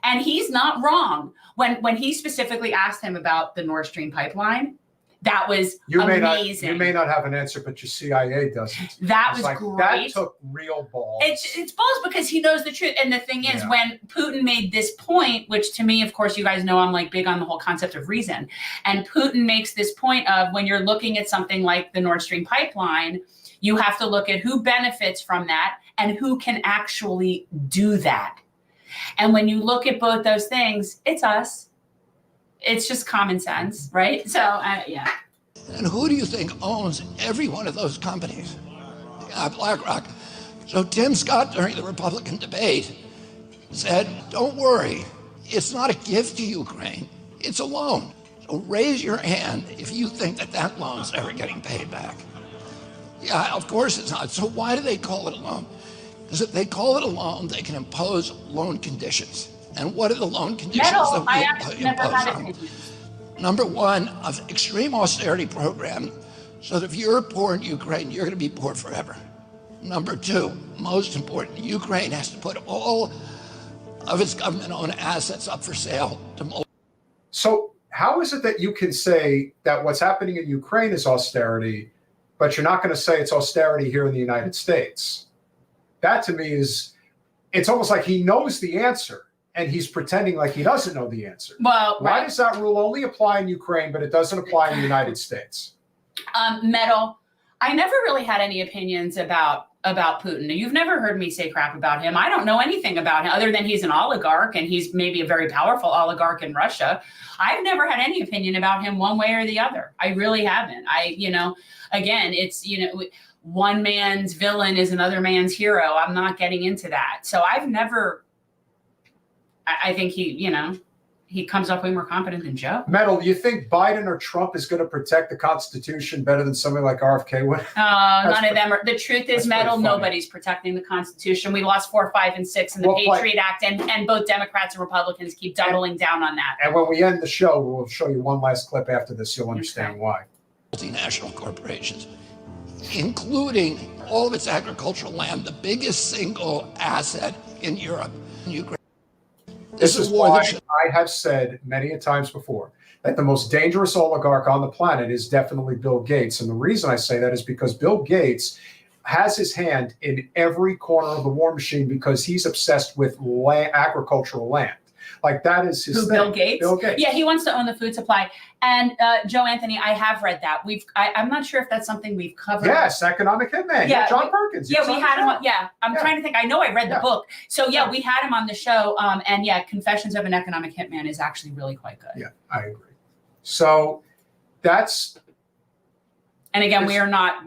[SPEAKER 2] And he's not wrong. When he specifically asked him about the Nord Stream pipeline, that was amazing.
[SPEAKER 1] You may not have an answer, but your CIA doesn't.
[SPEAKER 2] That was great.
[SPEAKER 1] That took real balls.
[SPEAKER 2] It's balls because he knows the truth. And the thing is, when Putin made this point, which to me, of course, you guys know I'm like big on the whole concept of reason. And Putin makes this point of when you're looking at something like the Nord Stream pipeline, you have to look at who benefits from that and who can actually do that. And when you look at both those things, it's us. It's just common sense, right? So, yeah.
[SPEAKER 10] And who do you think owns every one of those companies? BlackRock. So Tim Scott, during the Republican debate, said, don't worry, it's not a gift to Ukraine, it's a loan. So raise your hand if you think that loan's ever getting paid back. Yeah, of course it's not. So why do they call it a loan? Because if they call it a loan, they can impose loan conditions. And what are the loan conditions that we impose on them? Number one, an extreme austerity program, so that if you're poor in Ukraine, you're going to be poor forever. Number two, most important, Ukraine has to put all of its government-owned assets up for sale.
[SPEAKER 1] So how is it that you can say that what's happening in Ukraine is austerity, but you're not going to say it's austerity here in the United States? That to me is, it's almost like he knows the answer and he's pretending like he doesn't know the answer.
[SPEAKER 2] Well,
[SPEAKER 1] why does that rule only apply in Ukraine, but it doesn't apply in the United States?
[SPEAKER 2] Metal, I never really had any opinions about Putin. You've never heard me say crap about him. I don't know anything about him other than he's an oligarch and he's maybe a very powerful oligarch in Russia. I've never had any opinion about him one way or the other. I really haven't. Again, it's, one man's villain is another man's hero. I'm not getting into that. So I've never, I think he he comes off way more competent than Joe.
[SPEAKER 1] Metal, do you think Biden or Trump is going to protect the Constitution better than somebody like RFK would?
[SPEAKER 2] None of them are. The truth is, Metal, nobody's protecting the Constitution. We lost 4, 5, and 6 in the Patriot Act, and both Democrats and Republicans keep doubling down on that.
[SPEAKER 1] And when we end the show, we'll show you one last clip after this. You'll understand why.
[SPEAKER 10] Multinational corporations, including all of its agricultural land, the biggest single asset in Europe, Ukraine.
[SPEAKER 1] This is why I have said many a times before that the most dangerous oligarch on the planet is definitely Bill Gates. And the reason I say that is because Bill Gates has his hand in every corner of the war machine because he's obsessed with agricultural land. Like that is his thing.
[SPEAKER 2] Bill Gates?
[SPEAKER 1] Bill Gates.
[SPEAKER 2] Yeah, he wants to own the food supply. And Joe Anthony, I have read that. I'm not sure if that's something we've covered.
[SPEAKER 1] Yes, economic hitman. Yeah, John Perkins.
[SPEAKER 2] Yeah, we had him on. Yeah, I'm trying to think. I know I read the book. So yeah, we had him on the show. And yeah, Confessions of an Economic Hitman is actually really quite good.
[SPEAKER 1] Yeah, I agree. So that's.
[SPEAKER 2] And again, we are not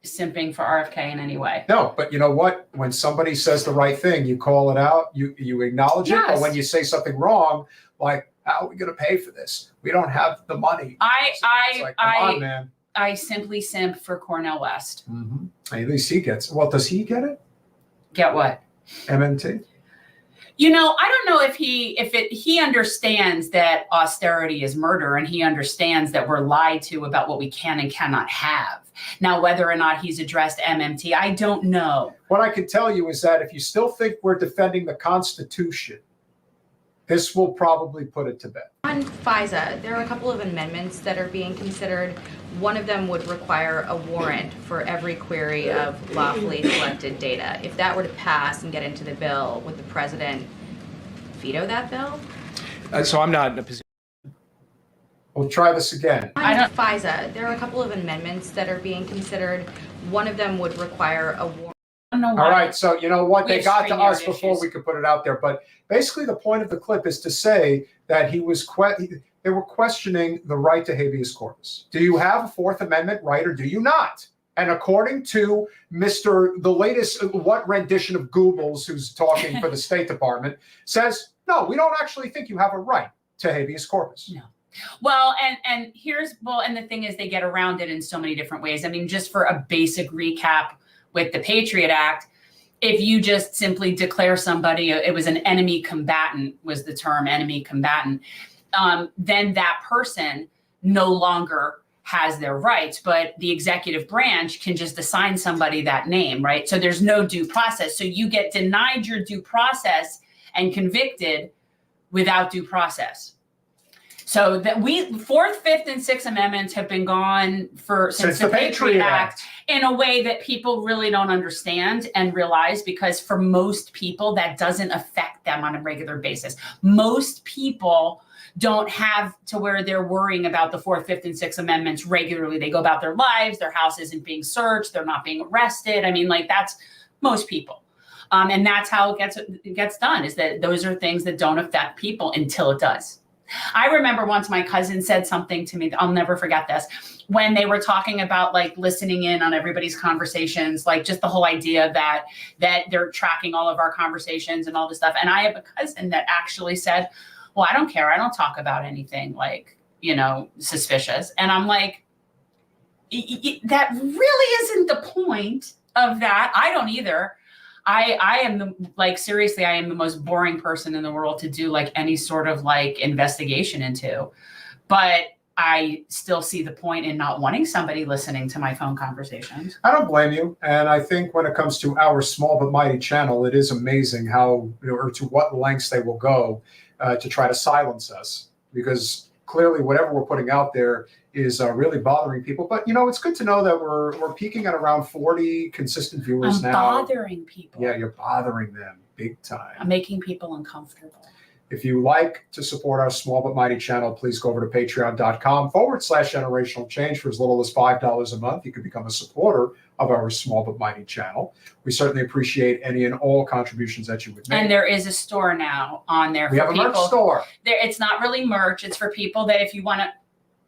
[SPEAKER 2] simping for RFK in any way.
[SPEAKER 1] No, but you know what? When somebody says the right thing, you call it out, you acknowledge it. But when you say something wrong, like, how are we going to pay for this? We don't have the money. Come on, man.
[SPEAKER 2] I simply simp for Cornel West.
[SPEAKER 1] Mm-hmm. At least he gets. Well, does he get it?
[SPEAKER 2] Get what?
[SPEAKER 1] MMT.
[SPEAKER 2] You know, I don't know if he understands that austerity is murder, and he understands that we're lied to about what we can and cannot have. Now, whether or not he's addressed MMT, I don't know.
[SPEAKER 1] What I can tell you is that if you still think we're defending the Constitution, this will probably put it to bed.
[SPEAKER 12] On FISA, there are a couple of amendments that are being considered. One of them would require a warrant for every query of lawfully collected data. If that were to pass and get into the bill, would the president veto that bill?
[SPEAKER 7] So I'm not in a position.
[SPEAKER 1] We'll try this again.
[SPEAKER 12] On FISA, there are a couple of amendments that are being considered. One of them would require a warrant.
[SPEAKER 1] All right, so you know what? They got to us before we could put it out there. But basically the point of the clip is to say that they were questioning the right to habeas corpus. Do you have a Fourth Amendment right or do you not? And according to the latest, what rendition of Goebbels, who's talking for the State Department, says, no, we don't actually think you have a right to habeas corpus.
[SPEAKER 2] No. Well, and the thing is they get around it in so many different ways. I mean, just for a basic recap, with the Patriot Act, if you just simply declare somebody, it was an enemy combatant, was the term, enemy combatant, then that person no longer has their rights, but the executive branch can just assign somebody that name, right? So there's no due process. So you get denied your due process and convicted without due process. So that Fourth, Fifth, and Sixth Amendments have been gone since the Patriot Act in a way that people really don't understand and realize, because for most people that doesn't affect them on a regular basis. Most people don't have to where they're worrying about the Fourth, Fifth, and Sixth Amendments regularly. They go about their lives. Their house isn't being searched. They're not being arrested. I mean, like, that's most people. And that's how it gets done, is that those are things that don't affect people until it does. I remember once my cousin said something to me, I'll never forget this, when they were talking about like listening in on everybody's conversations, like just the whole idea that they're tracking all of our conversations and all this stuff. And I have a cousin that actually said, well, I don't care. I don't talk about anything like, suspicious. And I'm like, that really isn't the point of that. I don't either. I am seriously, I am the most boring person in the world to do like any sort of like investigation into, but I still see the point in not wanting somebody listening to my phone conversations.
[SPEAKER 1] I don't blame you. And I think when it comes to our small but mighty channel, it is amazing how, or to what lengths they will go to try to silence us, because clearly whatever we're putting out there is really bothering people. But, it's good to know that we're peaking at around 40 consistent viewers now.
[SPEAKER 2] Bothering people.
[SPEAKER 1] Yeah, you're bothering them big time.
[SPEAKER 2] I'm making people uncomfortable.
[SPEAKER 1] If you like to support our small but mighty channel, please go over to patreon.com/generational change. For as little as $5 a month, you can become a supporter of our small but mighty channel. We certainly appreciate any and all contributions that you would make.
[SPEAKER 2] And there is a store now on there.
[SPEAKER 1] We have a merch store.
[SPEAKER 2] It's not really merch. It's for people that if you want to,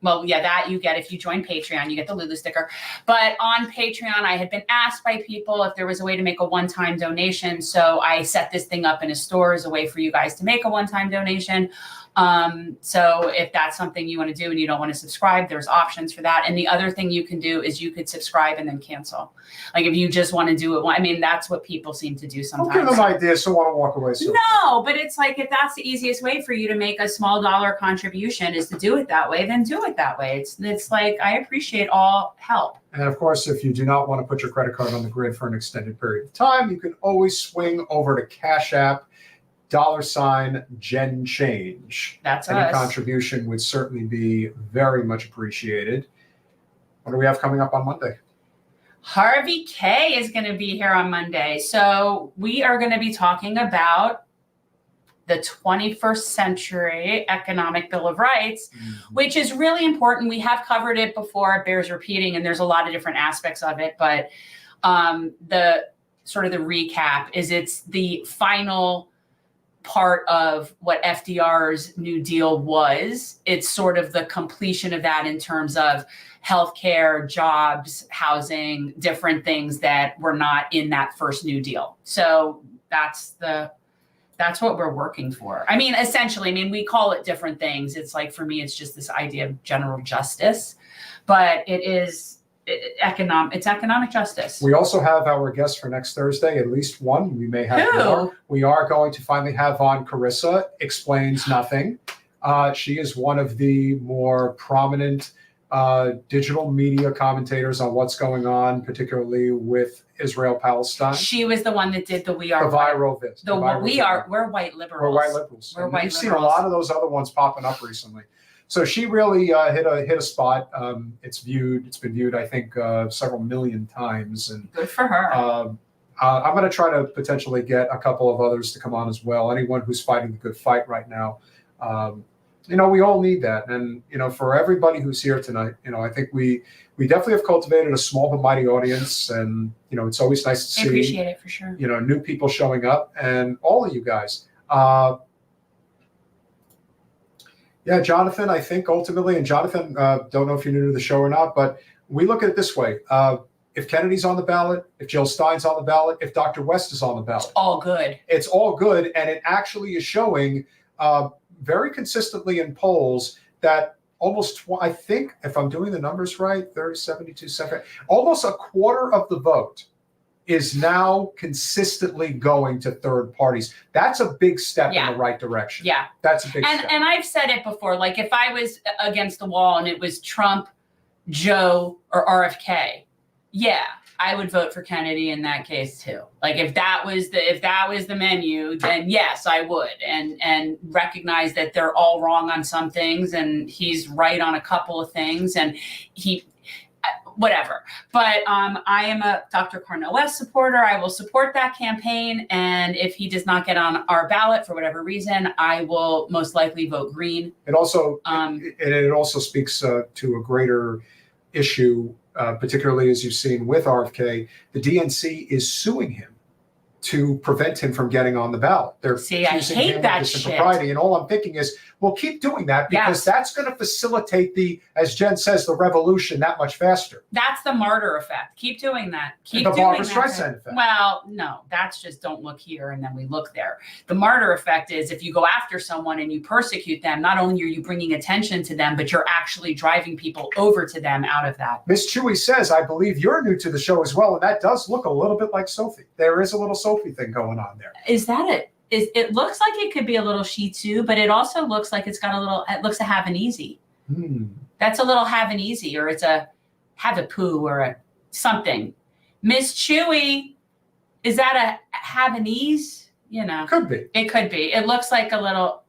[SPEAKER 2] Well, yeah, that you get if you join Patreon, you get the Lulu sticker. But on Patreon, I had been asked by people if there was a way to make a one-time donation. So I set this thing up in a store as a way for you guys to make a one-time donation. So if that's something you want to do and you don't want to subscribe, there's options for that. And the other thing you can do is you could subscribe and then cancel. Like if you just want to do it, I mean, that's what people seem to do sometimes.
[SPEAKER 1] Don't give them ideas, so want to walk away. So
[SPEAKER 2] no, but it's like, if that's the easiest way for you to make a small dollar contribution is to do it that way, then do it that way. It's like, I appreciate all help.
[SPEAKER 1] And of course, if you do not want to put your credit card on the grid for an extended period of time, you can always swing over to Cash App, $Gen Change.
[SPEAKER 2] That's
[SPEAKER 1] Any
[SPEAKER 2] us.
[SPEAKER 1] contribution would certainly be very much appreciated. What do we have coming up on Monday?
[SPEAKER 2] Harvey K is going to be here on Monday. So we are going to be talking about the 21st Century Economic Bill of Rights, which is really important. We have covered it before. It bears repeating, and there's a lot of different aspects of it. But the sort of the recap is it's the final part of what FDR's New Deal was. It's sort of the completion of that in terms of healthcare, jobs, housing, different things that were not in that first New Deal. So that's what we're working for. I mean, essentially, we call it different things. It's like, for me, it's just this idea of general justice, but it's economic justice.
[SPEAKER 1] We also have our guest for next Thursday, at least one. We may have more. We are going to finally have on Carissa Explains Nothing. She is one of the more prominent digital media commentators on what's going on, particularly with Israel-Palestine.
[SPEAKER 2] She was the one that did the
[SPEAKER 1] viral vid.
[SPEAKER 2] We're white liberals.
[SPEAKER 1] We're white liberals. We've seen a lot of those other ones popping up recently. So she really hit a spot. It's been viewed, I think, several million times. And
[SPEAKER 2] good for her.
[SPEAKER 1] I'm going to try to potentially get a couple of others to come on as well. Anyone who's fighting the good fight right now. We all need that. And, for everybody who's here tonight, I think we definitely have cultivated a small but mighty audience. And, it's always nice to see.
[SPEAKER 2] I appreciate it for sure.
[SPEAKER 1] New people showing up, and all of you guys. Yeah, Jonathan, I think ultimately, and Jonathan, don't know if you're new to the show or not, but we look at it this way. If Kennedy's on the ballot, if Jill Stein's on the ballot, if Dr. West is on the ballot.
[SPEAKER 2] It's all good.
[SPEAKER 1] It's all good, and it actually is showing very consistently in polls that almost, I think, if I'm doing the numbers right, 30, 72, 70, almost a quarter of the vote is now consistently going to third parties. That's a big step in the right direction.
[SPEAKER 2] Yeah.
[SPEAKER 1] That's a big step.
[SPEAKER 2] And I've said it before, like if I was against the wall and it was Trump, Joe, or RFK, yeah, I would vote for Kennedy in that case too. Like if that was the menu, then yes, I would. And recognize that they're all wrong on some things and he's right on a couple of things, and whatever. But I am a Dr. Cornel West supporter. I will support that campaign. And if he does not get on our ballot for whatever reason, I will most likely vote green.
[SPEAKER 1] It also speaks to a greater issue, particularly as you've seen with RFK. The DNC is suing him to prevent him from getting on the ballot. They're
[SPEAKER 2] I hate that shit.
[SPEAKER 1] And all I'm thinking is, well, keep doing that, because that's going to facilitate as Jen says, the revolution that much faster.
[SPEAKER 2] That's the martyr effect. Keep doing that. Keep
[SPEAKER 1] the
[SPEAKER 2] doing
[SPEAKER 1] Barbara
[SPEAKER 2] that.
[SPEAKER 1] Streisand effect.
[SPEAKER 2] Well, no, that's just don't look here and then we look there. The martyr effect is if you go after someone and you persecute them, not only are you bringing attention to them, but you're actually driving people over to them out of that.
[SPEAKER 1] Miss Chewy says, I believe you're new to the show as well, and that does look a little bit like Sophie. There is a little Sophie thing going on there.
[SPEAKER 2] Is that it? It looks like it could be a little Shih Tzu, but it also looks like it looks a have an easy. That's a little have an easy, or it's a have a poo, or a something. Miss Chewy, is that a have an ease?
[SPEAKER 1] Could be.
[SPEAKER 2] It could be. It looks like a little,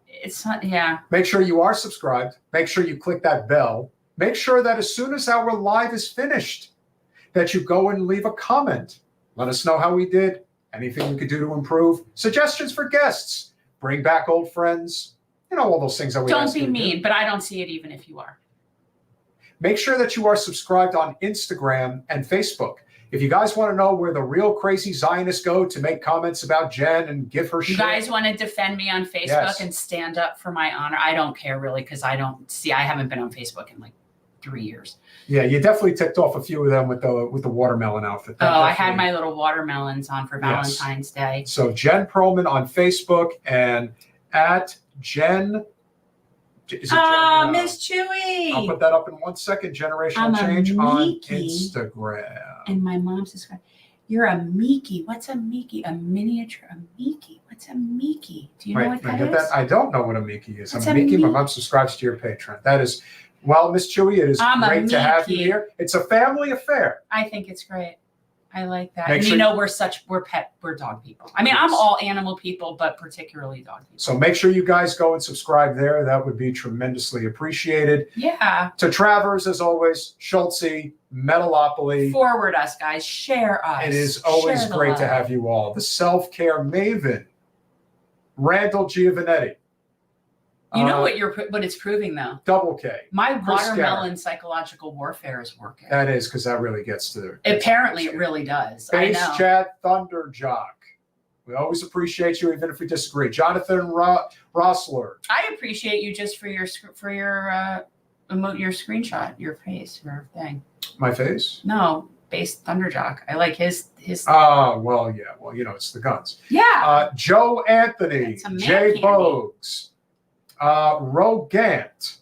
[SPEAKER 2] it's not, yeah.
[SPEAKER 1] Make sure you are subscribed. Make sure you click that bell. Make sure that as soon as our live is finished, that you go and leave a comment. Let us know how we did. Anything we could do to improve. Suggestions for guests. Bring back old friends. All those things that we
[SPEAKER 2] don't be mean, but I don't see it even if you are.
[SPEAKER 1] Make sure that you are subscribed on Instagram and Facebook. If you guys want to know where the real crazy Zionists go to make comments about Jen and give her shit.
[SPEAKER 2] You guys want to defend me on Facebook and stand up for my honor? I don't care really, because I haven't been on Facebook in like 3 years.
[SPEAKER 1] Yeah, you definitely ticked off a few of them with the watermelon outfit.
[SPEAKER 2] I had my little watermelons on for Valentine's Day.
[SPEAKER 1] So Jen Perlman on Facebook and at Jen.
[SPEAKER 2] Miss Chewy.
[SPEAKER 1] I'll put that up in 1 second. Generational Change on Instagram.
[SPEAKER 2] And my mom subscribed. You're a Miki. What's a Miki? A miniature. A Miki. What's a Miki? Do you know what that is?
[SPEAKER 1] I don't know what a Miki is. A Miki. My mom subscribes to your Patreon. That is, well, Miss Chewy, it is great to have you here. It's a family affair.
[SPEAKER 2] I think it's great. I like that. And you know, we're dog people. I mean, I'm all animal people, but particularly dog people.
[SPEAKER 1] So make sure you guys go and subscribe there. That would be tremendously appreciated.
[SPEAKER 2] Yeah.
[SPEAKER 1] To Travers, as always, Schultze, Metalopoly.
[SPEAKER 2] Forward us, guys. Share us.
[SPEAKER 1] It is always great to have you all. The self-care maven, Randall Giovanetti.
[SPEAKER 2] You know what it's proving, though?
[SPEAKER 1] Double K.
[SPEAKER 2] My watermelon psychological warfare is working.
[SPEAKER 1] That is, because that really gets to the...
[SPEAKER 2] Apparently, it really does.
[SPEAKER 1] Base Chat Thunderjock. We always appreciate you, even if we disagree. Jonathan Rossler.
[SPEAKER 2] I appreciate you just for your screenshot, your face, your thing.
[SPEAKER 1] My face?
[SPEAKER 2] No, Base Thunderjock. I like his.
[SPEAKER 1] Oh, well, yeah. Well, you know, it's the guns.
[SPEAKER 2] Yeah.
[SPEAKER 1] Joe Anthony. Jay Bogues. Rogant.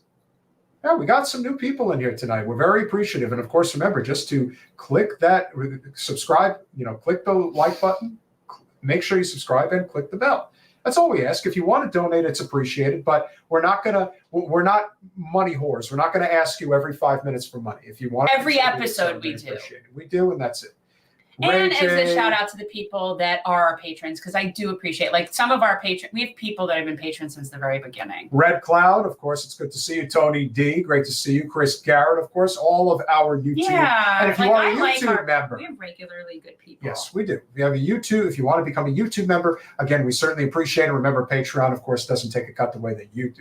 [SPEAKER 1] Yeah, we got some new people in here tonight. We're very appreciative. And of course, remember just to click that, subscribe, click the like button, make sure you subscribe and click the bell. That's all we ask. If you want to donate, it's appreciated, but we're not money whores. We're not going to ask you every 5 minutes for money. If you want
[SPEAKER 2] every episode we do.
[SPEAKER 1] We do, and that's it.
[SPEAKER 2] And as a shout out to the people that are our patrons, because I do appreciate, like some of our patrons, we have people that have been patrons since the very beginning.
[SPEAKER 1] Red Cloud, of course, it's good to see you. Tony D, great to see you. Chris Garrett, of course, all of our YouTube.
[SPEAKER 2] Yeah,
[SPEAKER 1] and if you are a YouTube member,
[SPEAKER 2] we have regularly good people.
[SPEAKER 1] Yes, we do. We have a YouTube. If you want to become a YouTube member, again, we certainly appreciate it. Remember, Patreon, of course, doesn't take a cut the way that you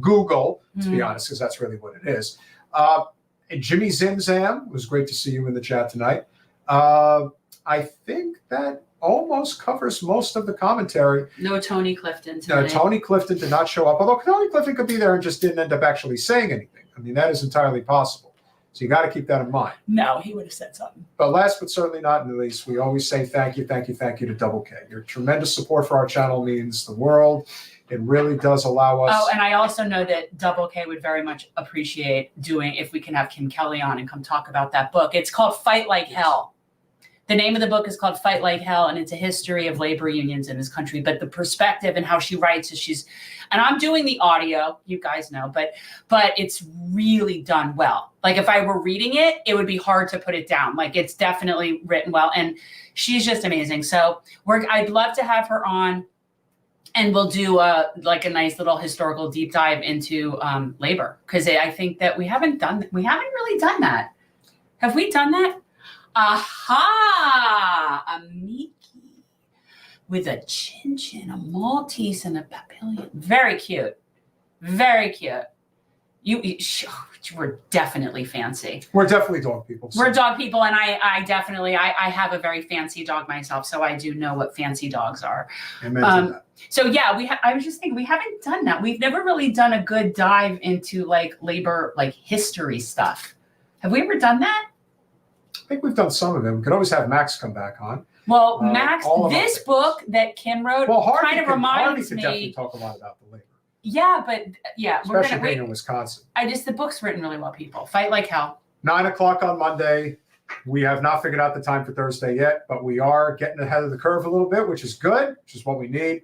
[SPEAKER 1] Google, to be honest, because that's really what it is. And Jimmy Zimzam, it was great to see you in the chat tonight. I think that almost covers most of the commentary.
[SPEAKER 2] No Tony Clifton today.
[SPEAKER 1] No, Tony Clifton did not show up, although Tony Clifton could be there and just didn't end up actually saying anything. I mean, that is entirely possible. So you got to keep that in mind.
[SPEAKER 2] No, he would have said something.
[SPEAKER 1] But last but certainly not least, we always say thank you to Double K. Your tremendous support for our channel means the world. It really does allow us.
[SPEAKER 2] Oh, and I also know that Double K would very much appreciate if we can have Kim Kelly on and come talk about that book. It's called Fight Like Hell. The name of the book is called Fight Like Hell, and it's a history of labor unions in this country. But the perspective and how she writes is and I'm doing the audio, you guys know, but it's really done well. Like if I were reading it, it would be hard to put it down. Like it's definitely written well, and she's just amazing. So I'd love to have her on, and we'll do a nice little historical deep dive into labor, because I think that we haven't really done that. Have we done that? Aha! A Mickey with a chin-chin, a Maltese, and a Papillion. Very cute. Very cute. We're definitely fancy.
[SPEAKER 1] We're definitely dog people.
[SPEAKER 2] We're dog people, and I definitely have a very fancy dog myself, so I do know what fancy dogs are.
[SPEAKER 1] Amen to that.
[SPEAKER 2] So yeah, I was just thinking we haven't done that. We've never really done a good dive into labor, history stuff. Have we ever done that?
[SPEAKER 1] I think we've done some of them. We could always have Max come back on.
[SPEAKER 2] Well, Max, this book that Kim wrote kind of reminds me.
[SPEAKER 1] Definitely talk a lot about the labor.
[SPEAKER 2] Yeah, but
[SPEAKER 1] especially being in Wisconsin.
[SPEAKER 2] The book's written really well, people. Fight Like Hell.
[SPEAKER 1] 9:00 on Monday. We have not figured out the time for Thursday yet, but we are getting ahead of the curve a little bit, which is good, which is what we need.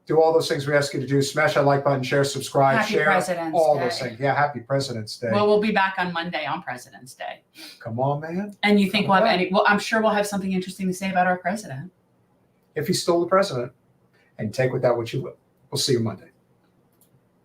[SPEAKER 1] Do all those things we ask you to do. Smash that like button, share, subscribe,
[SPEAKER 2] Happy
[SPEAKER 1] share.
[SPEAKER 2] President's
[SPEAKER 1] all
[SPEAKER 2] Day.
[SPEAKER 1] Those things. Yeah, happy President's Day.
[SPEAKER 2] Well, we'll be back on Monday on President's Day.
[SPEAKER 1] Come on, man.
[SPEAKER 2] And you think we'll have well, I'm sure we'll have something interesting to say about our president.
[SPEAKER 1] If he's still the president. And take with that what you will. We'll see you Monday.